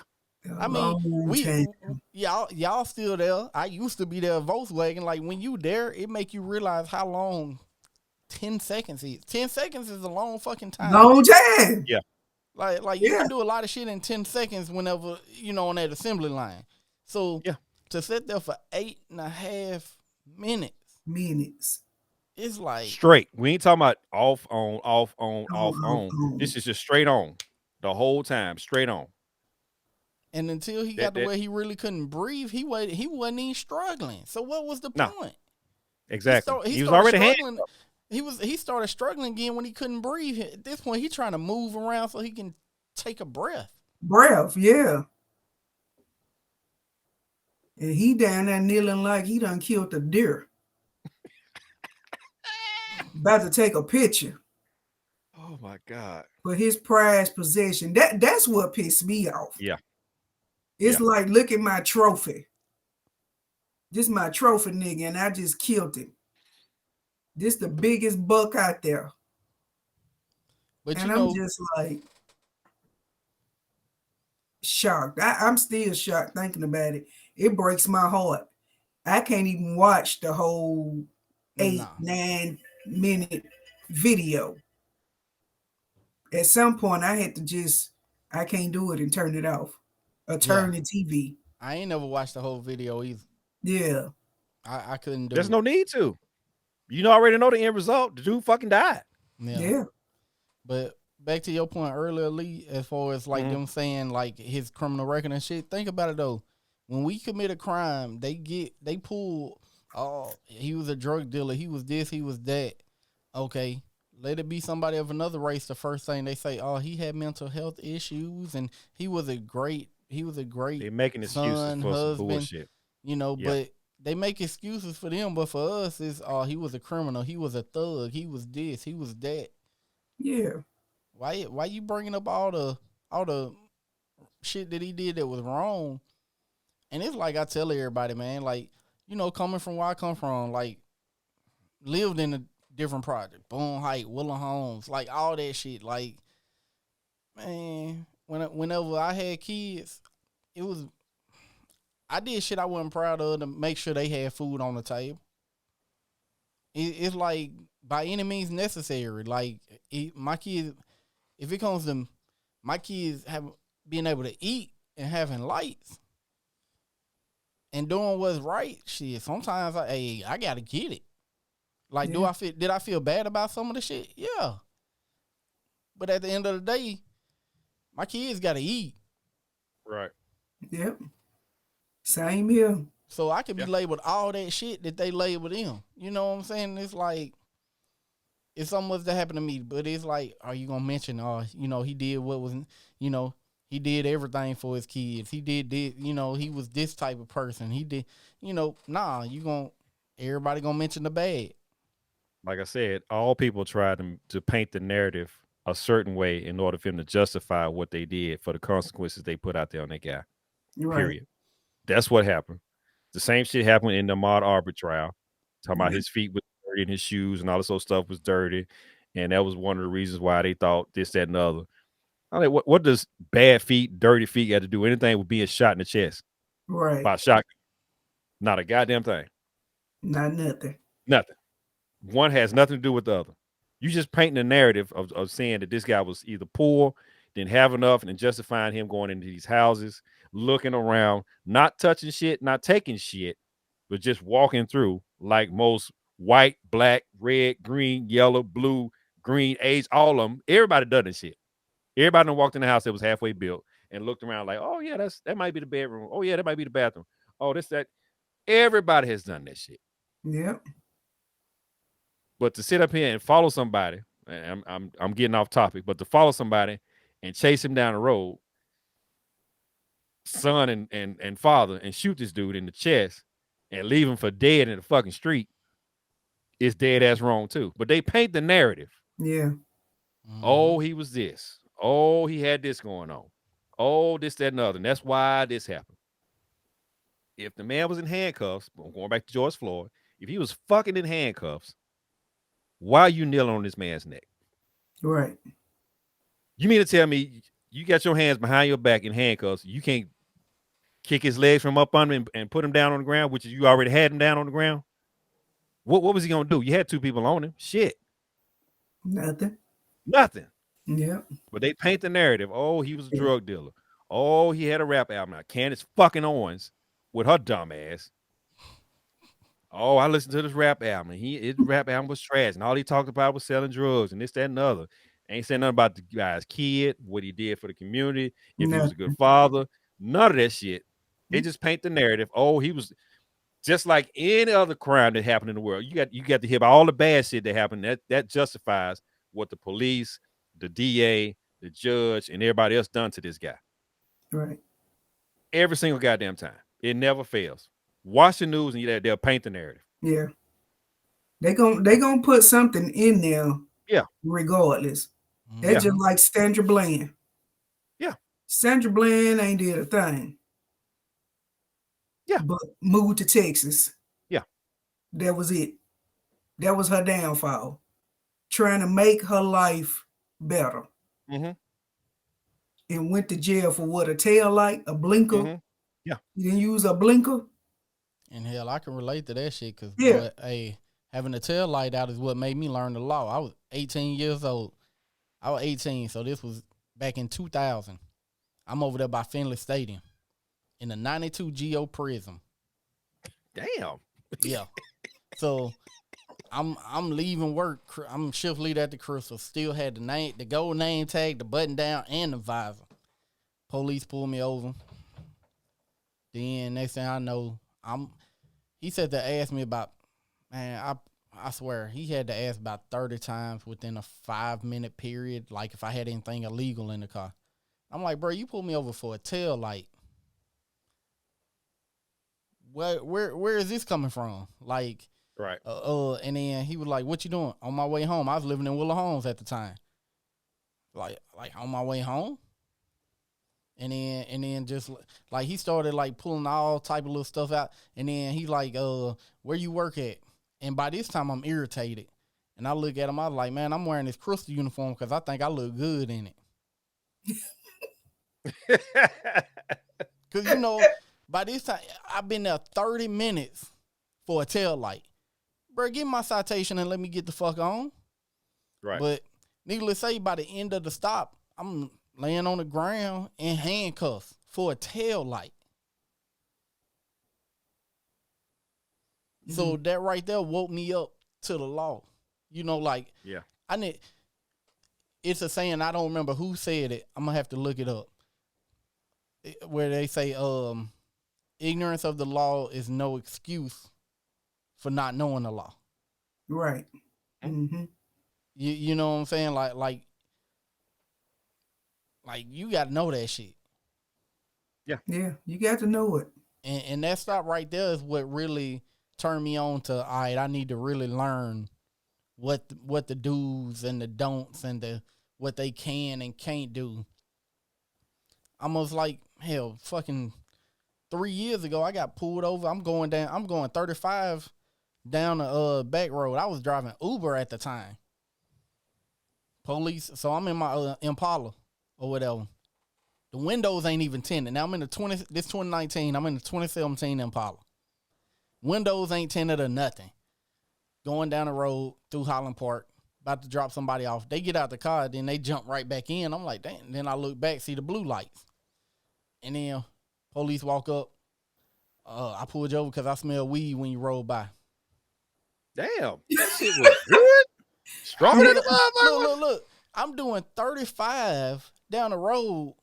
I mean, y'all still there. I used to be there at Volkswagen. Like when you there, it make you realize how long 10 seconds is. 10 seconds is a long fucking time. Long time. Yeah. Like you can do a lot of shit in 10 seconds whenever, on that assembly line. So to sit there for 8.5 minutes. It's like straight. We ain't talking about off on. This is just straight on the whole time, straight on. And until he got to where he really couldn't breathe, he wasn't even struggling. So what was the point? Exactly. He was already struggling. He started struggling again when he couldn't breathe. At this point, he's trying to move around so he can take a breath. Yeah. And he down there kneeling like he done killed a deer. About to take a picture. Oh my God. For his prized possession. That's what pissed me off. Yeah. It's like, look at my trophy. This is my trophy, nigga, and I just killed him. This the biggest buck out there. But and I'm just like shocked. I'm still shocked thinking about it. It breaks my heart. I can't even watch the whole 8-9 minute video. At some point, I had to I can't do it and turn it off. Or turn the TV. I ain't never watched the whole video either. Yeah. I couldn't do it. There's no need to. You already know the end result. The dude fucking died. Yeah. But back to your point earlier, Lee, as far as like them saying like his criminal record and shit, think about it though. When we commit a crime, they pull, he was a drug dealer, he was this, he was that. Okay, let it be somebody of another race. The first thing they say, he had mental health issues and he was a great a great They making excuses son, for some husband, bullshit. Yeah. but they make excuses for them. But for us, it's he was a criminal. He was a thug. He was this. He was that. Yeah. Why you bringing up all the shit that he did that was wrong? And it's like I tell everybody, man, like, coming from where I come from, like, lived in a different project, Boone Heights, Willow Homes, like all that shit. Like, man, whenever I had kids, I did shit I wasn't proud of to make sure they had food on the table. It's like by any means necessary. Like my kids, if it comes to my kids being able to eat and having lights and doing what's right, shit. Sometimes I gotta get it. Like, did I feel bad about some of the shit? Yeah. But at the end of the day, my kids gotta eat. Right. Yep. Same here. So I could be labeled all that shit that they label them. You know what I'm saying? It's like, if something was to happen to me, but it's like, are you gonna mention, he did what was, he did everything for his kids. He did this, he was this type of person. He did, nah, everybody gonna mention the bad. Like I said, all people try to paint the narrative a certain way in order for them to justify what they did for the consequences they put out there on that guy. Right. Period. That's what happened. The same shit happened in the Ahmaud Arbery trial. Talking about his feet was dirty and his shoes and all this other stuff was dirty. And that was one of the reasons why they thought this, that, and the other. I'm like, what does bad feet, dirty feet got to do anything with being shot in the chest? Right. By shotgun? Not a goddamn thing. Not nothing. Nothing. One has nothing to do with the other. You just painting a narrative of saying that this guy was either poor, didn't have enough, and then justifying him going into these houses, looking around, not touching shit, not taking shit, but just walking through like most white, black, red, green, yellow, blue, green, age, all of them. Everybody done this shit. Everybody done walked in the house that was halfway built and looked around like, oh yeah, that might be the bedroom. Oh yeah, that might be the bathroom. Oh, that. Everybody has done that shit. Yep. But to sit up here and follow somebody, and I'm getting off topic, but to follow somebody and chase him down the road, son and father, and shoot this dude in the chest and leave him for dead in the fucking street is dead ass wrong too. But they paint the narrative. Yeah. Mm-hmm. Oh, he was this. Oh, he had this going on. Oh, this, that, and other. And that's why this happened. If the man was in handcuffs, going back to George Floyd, if he was fucking in handcuffs, why are you kneeling on this man's neck? Right. You mean to tell me you got your hands behind your back in handcuffs, you can't kick his legs from up under him and put him down on the ground, which you already had him down on the ground? What was he gonna do? You had two people on him. Shit. Nothing. Yeah. But they paint the narrative. Oh, he was a drug dealer. Oh, he had a rap album. Now, Candace fucking Owens with her dumb ass. Oh, I listened to this rap album. His rap album was trash, and all he talked about was selling drugs and this, that, and the other. Ain't saying nothing about the guy's kid, what he did for the community, if he was a good father. None of that shit. They just paint the narrative. Oh, he was just like any other crime that happened in the world. You got to hear about all the bad shit that happened. That justifies what the police, the DA, the judge, and everybody else done to this guy. Right. Every single goddamn time. It never fails. Watch the news and they'll paint the narrative. Yeah. They gonna put something in there. Yeah. Regardless. That's just like Sandra Bland. Yeah. Sandra Bland ain't did a thing. Yeah. But moved to Texas. Yeah. That was it. That was her downfall. Trying to make her life better. Mm-hmm. And went to jail for what? A tail light? A blinker? Mm-hmm. Yeah. You didn't use a blinker? And hell, I can relate to that shit because having a tail light out is what made me learn the law. I was 18 years old. I was 18, so this was back in 2000. I'm over there by Finley Stadium in the 92 Geo Prism. Damn. Yeah. So I'm leaving work. I'm shift leader at the Crystal. Still had the gold name tag, the button down, and the visor. Police pulled me over. Then next thing I know, he said to ask me about, man, I swear, he had to ask about 30 times within a 5-minute period, like if I had anything illegal in the car. I'm like, bro, you pulled me over for a tail light. where is this coming from? Like, Right. And then he was like, what you doing? On my way home. I was living in Willow Homes at the time. Like on my way home. And then just like he started like pulling all type of little stuff out. And then he like, where you work at? And by this time I'm irritated. And I look at him, I was like, man, I'm wearing this Crystal uniform because I think I look good in it. Because, you know, by this time, I've been there 30 minutes for a tail light. Bro, give me my citation and let me get the fuck on. Right. But needless to say, by the end of the stop, I'm laying on the ground in handcuffs for a tail light. Mm-hmm. So that right there woke me up to the law. You know, like, yeah. It's a saying, I don't remember who said it. I'm going to have to look it up. Where they say, ignorance of the law is no excuse for not knowing the law. Right. Mm-hmm. You know what I'm saying? Like you got to know that shit. Yeah. Yeah, you got to know it. And that stop right there is what really turned me on to, all right, I need to really learn what the do's and the don'ts and what they can and can't do. Almost like, hell, fucking 3 years ago, I got pulled over. I'm going 35 down the back road. I was driving Uber at the time. Police, so I'm in my Impala or whatever. The windows ain't even tinted. Now I'm in this 2019, I'm in the 2017 Impala. Windows ain't tinted or nothing. Going down the road through Highland Park, about to drop somebody off. They get out the car, then they jump right back in. I'm like, damn. Then I look back, see the blue lights. And then police walk up. I pulled you over because I smell weed when you roll by. Damn. That shit was good. Stronger than the motherfucker. Look. I'm doing 35 down the road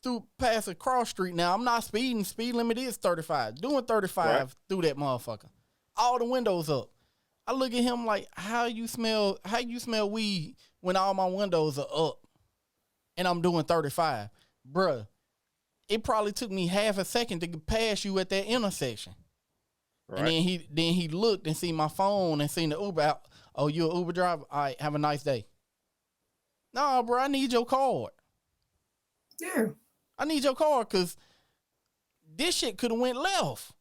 through past a cross street. Now, I'm not speeding. Speed limit is 35. Doing 35 through that motherfucker. All the windows up. I look at him like, how you smell weed when all my windows are up and I'm doing 35? Bruh, it probably took me half a second to get past you at that intersection. Right. And then he looked and seen my phone and seen the Uber out. Oh, you an Uber driver? All right, have a nice day. Nah, bro, I need your card. Yeah. I need your card because this shit could have went left.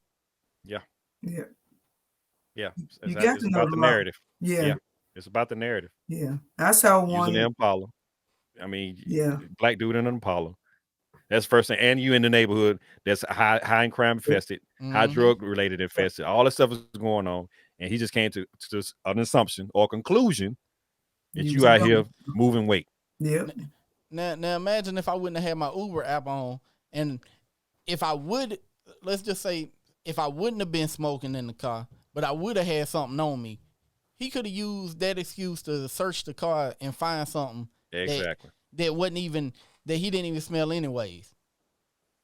Yeah. Yeah. Yeah. You got to know about the narrative. Yeah. It's about the narrative. Yeah. I saw one. Using the Impala. I mean, yeah. Black dude in an Impala. That's the first thing. And you in the neighborhood that's high in crime infested, high drug related infested. All this stuff is going on. And he just came to an assumption or conclusion that you out here moving weight. Yeah. Now imagine if I wouldn't have had my Uber app on, and if I would, let's just say, if I wouldn't have been smoking in the car, but I would have had something on me, he could have used that excuse to search the car and find something that wasn't even, that he didn't even smell anyways.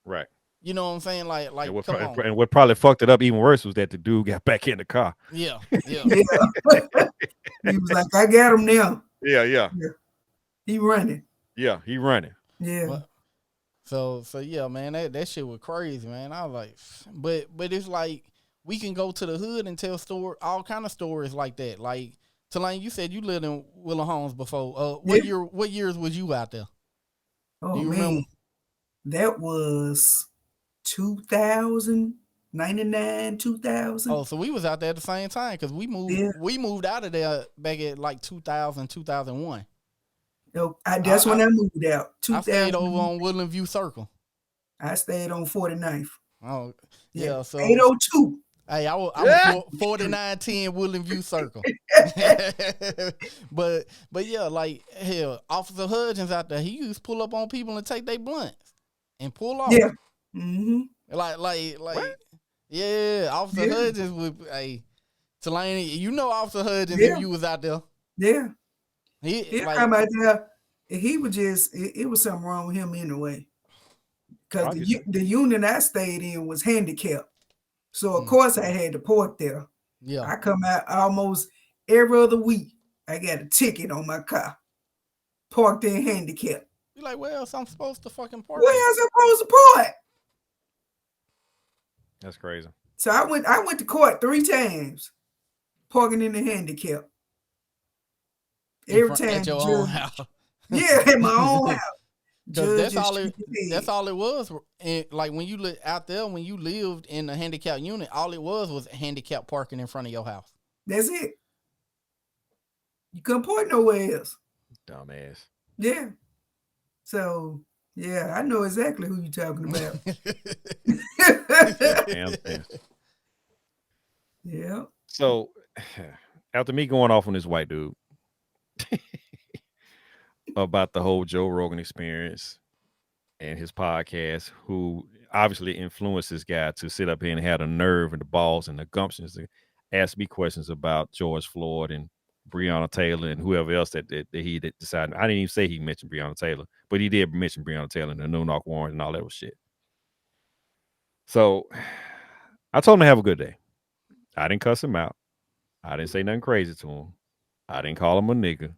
Right. You know what I'm saying? Like, and what probably fucked it up even worse was that the dude got back in the car. Yeah. He was like, I got him now. Yeah. He running. Yeah, he running. Yeah. So yeah, man, that shit was crazy, man. I was like, but it's like we can go to the hood and tell all kind of stories like that. Like, Tulane, you said you lived in Willow Homes before. What years was you out there? Oh, man. Remember? That was 2000, 99, 2000. Oh, so we was out there at the same time because we moved out of there back at like 2000, 2001. No, that's when I moved out. I stayed over on Woodland View Circle. I stayed on 49th. Oh, yeah. So 802. Hey, I was 4910 Woodland View Circle. but yeah, like, hell, Officer Hudgens out there, he used to pull up on people and take their blunts and pull off. Yeah. Mm-hmm. Like, yeah, Officer Hudgens would, hey, Tulane, you know Officer Hudgens if you was out there. Yeah. He come out there, he was just, it was something wrong with him anyway. Because the unit I stayed in was handicapped. So, of course, I had to park there. Yeah. I come out almost every other week. I got a ticket on my car. Parked there handicapped. You're like, where else I'm supposed to fucking park? Where else I'm supposed to park? That's crazy. So I went to court 3 times, parking in the handicap. Every time at your own house. Yeah, at my own house. That's all it was. And like when you live out there, when you lived in a handicapped unit, all it was handicapped parking in front of your house. That's it. You couldn't park nowhere else. Dumbass. Yeah. So yeah, I know exactly who you're talking about. Yeah. So after me going off on this white dude about the whole Joe Rogan experience and his podcast, who obviously influenced this guy to sit up here and have the nerve and the balls and the gumptions to ask me questions about George Floyd and Breonna Taylor and whoever else that he decided. I didn't even say he mentioned Breonna Taylor, but he did mention Breonna Taylor and the no-knock warrant and all that was shit. So I told him to have a good day. I didn't cuss him out. I didn't say nothing crazy to him. I didn't call him a nigga.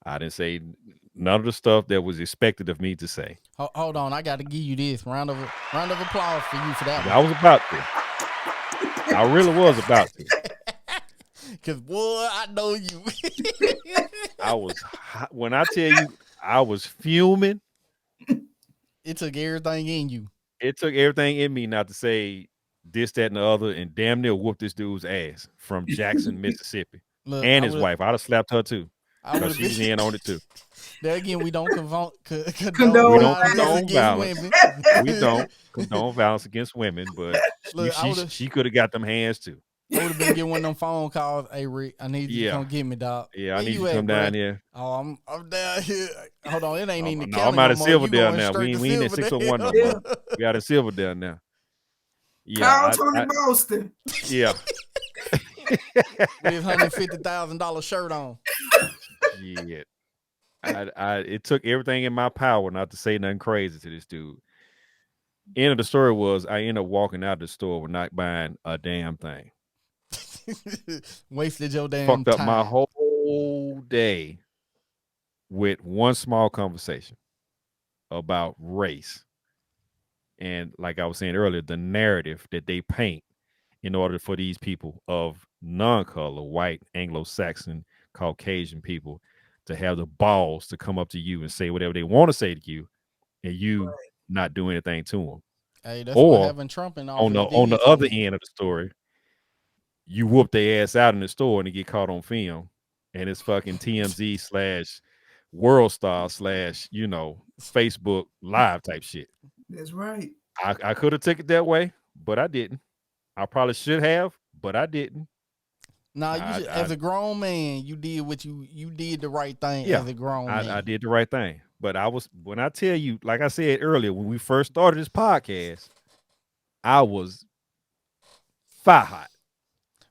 I didn't say none of the stuff that was expected of me to say. Hold on, I got to give you this round of applause for you for that. I was about to. I really was about to. Cause boy, I know you. I was when I tell you I was fuming. It took everything in you. It took everything in me not to say this, that, and the other, and damn near whoop this dude's ass from Jackson, Mississippi, and his wife. I'd have slapped her too. Because she's in on it too. There again, we don't condone violence. We don't condone violence against women, but she could have got them hands too. I would have been getting one of them phone calls. Hey Rick, I need you to come get me, dog. Yeah, I need you to come down here. Oh, I'm down here. Hold on, it ain't in the county. I'm out of Silverdale now. We ain't in 601 no more. We out in Silverdale now. Yeah, call Tony Boston. Yeah. With his $150,000 shirt on. Yeah. It took everything in my power not to say nothing crazy to this dude. End of the story was I ended up walking out of the store with not buying a damn thing. Wasted your damn Fucked up time. my whole day with one small conversation about race. And like I was saying earlier, the narrative that they paint in order for these people of non-color, white, Anglo-Saxon, Caucasian people to have the balls to come up to you and say whatever they want to say to you, and you not do anything to them. Hey, that's what having Trump in office on the other end of the story, you whoop their ass out in the store and they get caught on film, and it's fucking TMZ / World Star / Facebook Live type shit. That's right. I could have took it that way, but I didn't. I probably should have, but I didn't. Nah, as a grown man, you did what you did the right thing. As a grown man, I did the right thing. But when I tell you, like I said earlier, when we first started this podcast, I was fire hot.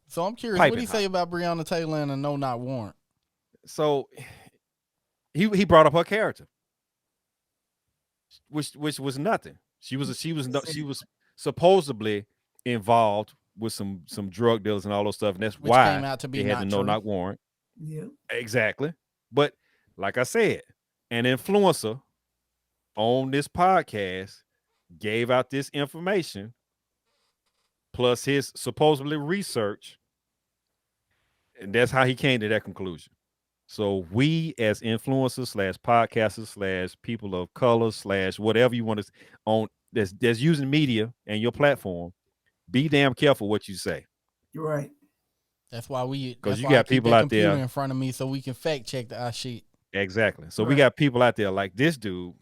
So I'm curious, what do you say about Breonna Taylor and a no-knock warrant? So he brought up her character, which was nothing. She was supposedly involved with some drug dealers and all those stuff, and that's why came out to be they had the no-knock warrant. Yeah, exactly. But like I said, an influencer on this podcast gave out this information plus his supposedly research, and that's how he came to that conclusion. So we as influencers / podcasters / people of color / whatever you want to own that's using media and your platform, be damn careful what you say. You're right. That's why because you got people out there in front of me so we can fact check our shit. Exactly. So we got people out there like this dude,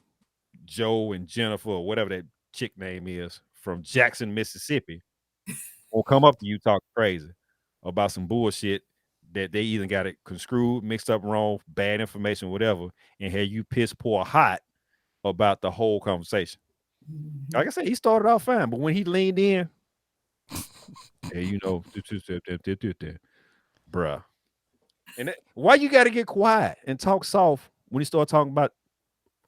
Joe and Jennifer, or whatever that chick name is, from Jackson, Mississippi, will come up to you talk crazy about some bullshit that they either got it construed, mixed up wrong, bad information, whatever, and have you piss poor hot about the whole conversation. Like I said, he started off fine, but when he leaned in, hey, bruh. And why you got to get quiet and talk soft when you start talking about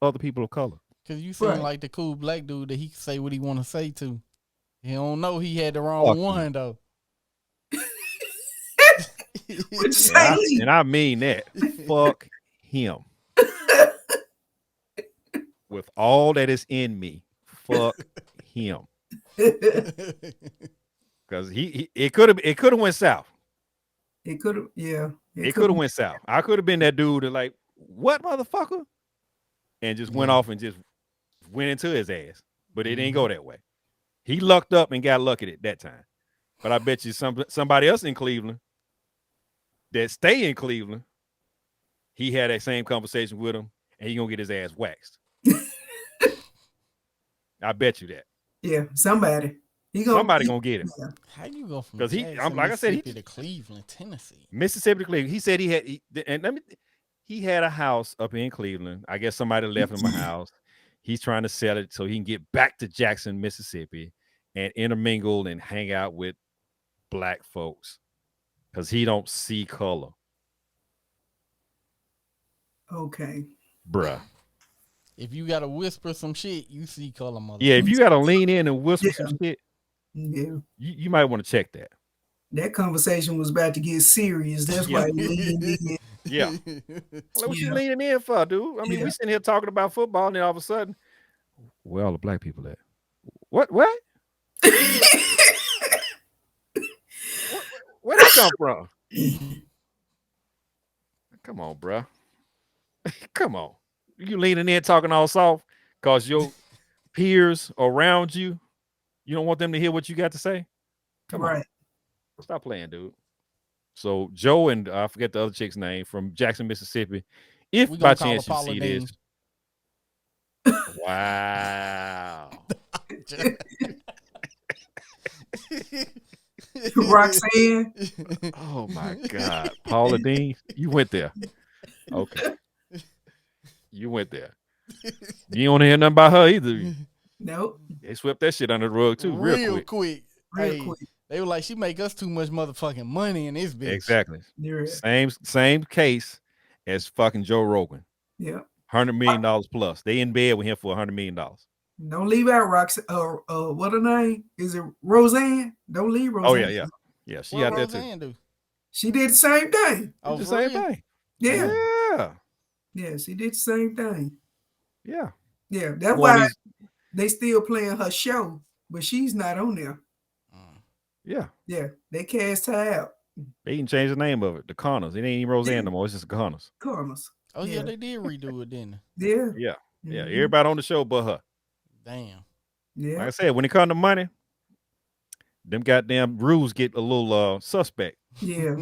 other people of color? Because you seem like the cool black dude that he can say what he want to say to. He don't know he had the wrong one, though. And I mean that. Fuck him. With all that is in me, fuck him. Because because it could have went south. It could have, yeah. It could have went south. I could have been that dude that like, what motherfucker? And just went off and just went into his ass. But it didn't go that way. He lucked up and got lucky at that time. But I bet you somebody else in Cleveland that stay in Cleveland, he had that same conversation with him, and he gonna get his ass waxed. I bet you that. Yeah, somebody gonna get him. Yeah. How you go from Because Jackson, like I said, Mississippi to Cleveland, Tennessee? Mississippi to Cleveland. He said he had a house up in Cleveland. I guess somebody left him a house. He's trying to sell it so he can get back to Jackson, Mississippi, and intermingle and hang out with black folks because he don't see color. Okay. Bruh. If you gotta whisper some shit, you see color, mother. Yeah, if you gotta lean in and whisper some shit, yeah, you might want to check that. That conversation was about to get serious. That's why he leaned in. Yeah. Well, what you leaning in for, dude? I mean, we sitting here talking about football, and then all of a sudden, where all the black people at? What? Where that come from? Come on, bro. Come on. You leaning in talking all soft because your peers around you, you don't want them to hear what you got to say? Come on. Stop playing, dude. So Joe and I forget the other chick's name from Jackson, Mississippi. If by chance you see this. Wow. Roxanne. Oh my God. Paula Dean. You went there. Okay. You went there. You don't hear nothing about her either. Nope. They swept that shit under the rug too, real quick. Real quick. They were like, she make us too much motherfucking money in this bitch. Exactly. Yeah. Same case as fucking Joe Rogan. Yeah. $100 million plus. They in bed with him for $100 million. Don't leave out Roxanne. What her name? Is it Roseanne? Don't leave Roseanne. Oh yeah. Yeah, she what out there Roseanne too. Do? She did the same thing. Oh, the same thing. Yeah. Yeah, she did the same thing. Yeah. Yeah, that's why they still playing her show, but she's not on there. Yeah. Yeah, they cast her out. They even changed the name of it. The Connors. It ain't even Roseanne no more. It's just the Connors. Connors. Oh yeah, they did redo it, didn't they? Yeah. Yeah. Yeah. Everybody on the show but her. Damn. Yeah. Like I said, when it comes to money, them goddamn rules get a little suspect. Yeah.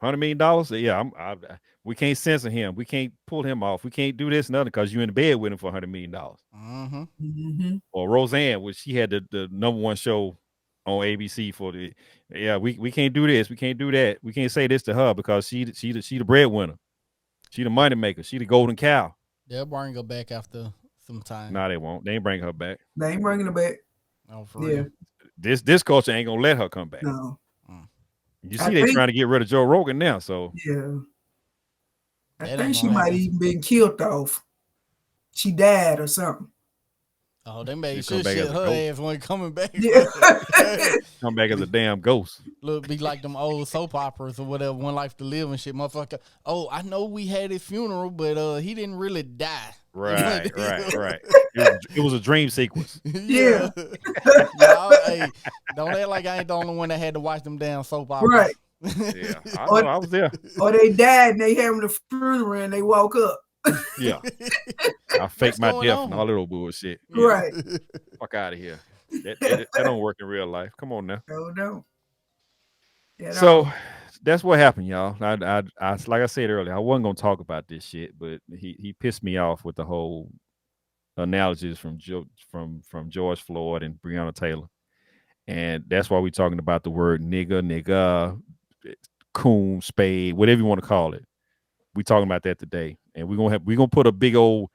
$100 million? Yeah, we can't censor him. We can't pull him off. We can't do this and other because you're in the bed with him for $100 million. Or Roseanne, which she had the #1 show on ABC for the. Yeah, we can't do this. We can't do that. We can't say this to her because she the breadwinner. She the money maker. She the golden cow. They'll bring her back after some time. No, they won't. They ain't bring her back. They ain't bringing her back. Oh, for real. This culture ain't gonna let her come back. No. You see, they're trying to get rid of Joe Rogan now. So yeah, I think she might even been killed off. She died or something. Oh, they made sure shit her ass wasn't coming back. Yeah. Come back as a damn ghost. Look, be like them old soap operas or whatever, One Life to Live and shit, motherfucker. Oh, I know we had his funeral, but he didn't really die. Right. It was a dream sequence. Yeah. Hey, don't act like I ain't the only one that had to watch them damn soap operas. Right. Yeah, I was there. Or they died and they having a funeral and they woke up. Yeah. I faked my death and all that old bullshit. Yeah. Right. Fuck out of here. That don't work in real life. Come on now. No. So that's what happened, y'all. I like I said earlier, I wasn't gonna talk about this shit, but he pissed me off with the whole analogies from George Floyd and Breonna Taylor, and that's why we're talking about the word nigga, coon, spade, whatever you want to call it. We're talking about that today, and we're gonna put a big old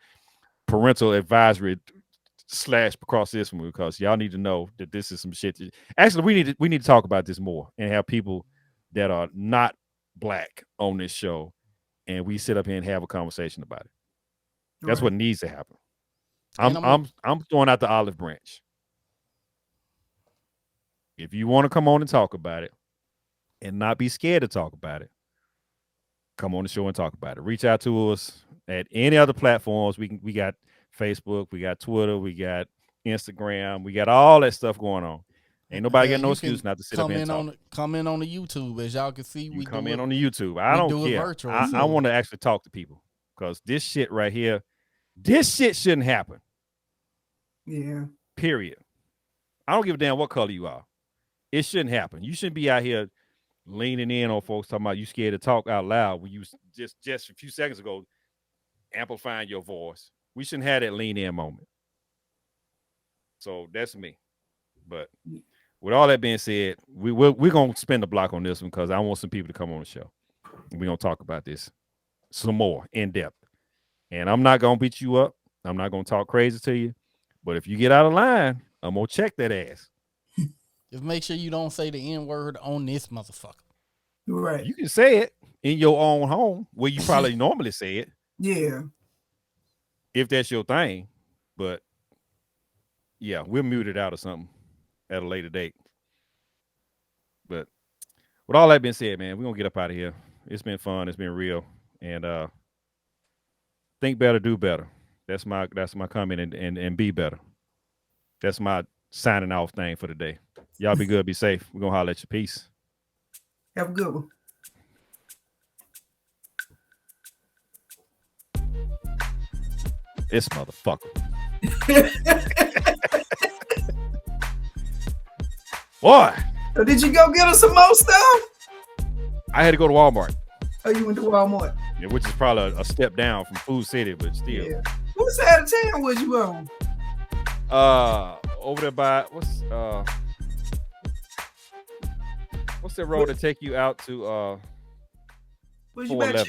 parental advisory slash across this one because y'all need to know that this is some shit. Actually, we need to talk about this more and have people that are not black on this show, and we sit up here and have a conversation about it. That's what needs to happen. I'm throwing out the olive branch. If you want to come on and talk about it and not be scared to talk about it, come on the show and talk about it. Reach out to us at any other platforms. We got Facebook, we got Twitter, we got Instagram, we got all that stuff going on. Ain't nobody got no you excuse can not to sit up here and talk. Come in on the YouTube, as y'all can see. You come in on the YouTube. I don't do it care. virtual, I so. want to actually talk to people because this shit right here, this shit shouldn't happen. Yeah. Period. I don't give a damn what color you are. It shouldn't happen. You shouldn't be out here leaning in on folks talking about you scared to talk out loud when you just a few seconds ago amplifying your voice. We shouldn't have that lean in moment. So that's me. But with all that being said, we're gonna spin the block on this one because I want some people to come on the show. We're gonna talk about this some more in depth. And I'm not gonna beat you up. I'm not gonna talk crazy to you. But if you get out of line, I'm gonna check that ass. Just make sure you don't say the N-word on this motherfucker. Right. You can say it in your own home where you probably normally say it. Yeah. If that's your thing. But yeah, we'll mute it out or something at a later date. But with all that being said, man, we're gonna get up out of here. It's been fun, it's been real. And think better, do better. That's my comment and be better. That's my signing off thing for the day. Y'all be good, be safe. We're gonna holler at you. Peace. Have a good one. This motherfucker. Boy. So did you go get us some more stuff? I had to go to Walmart. Oh, you went to Walmart? Yeah, which is probably a step down from Food City, but still. Yeah. What side of town was you on? Over there by what's that road to take you out to Was you by 411?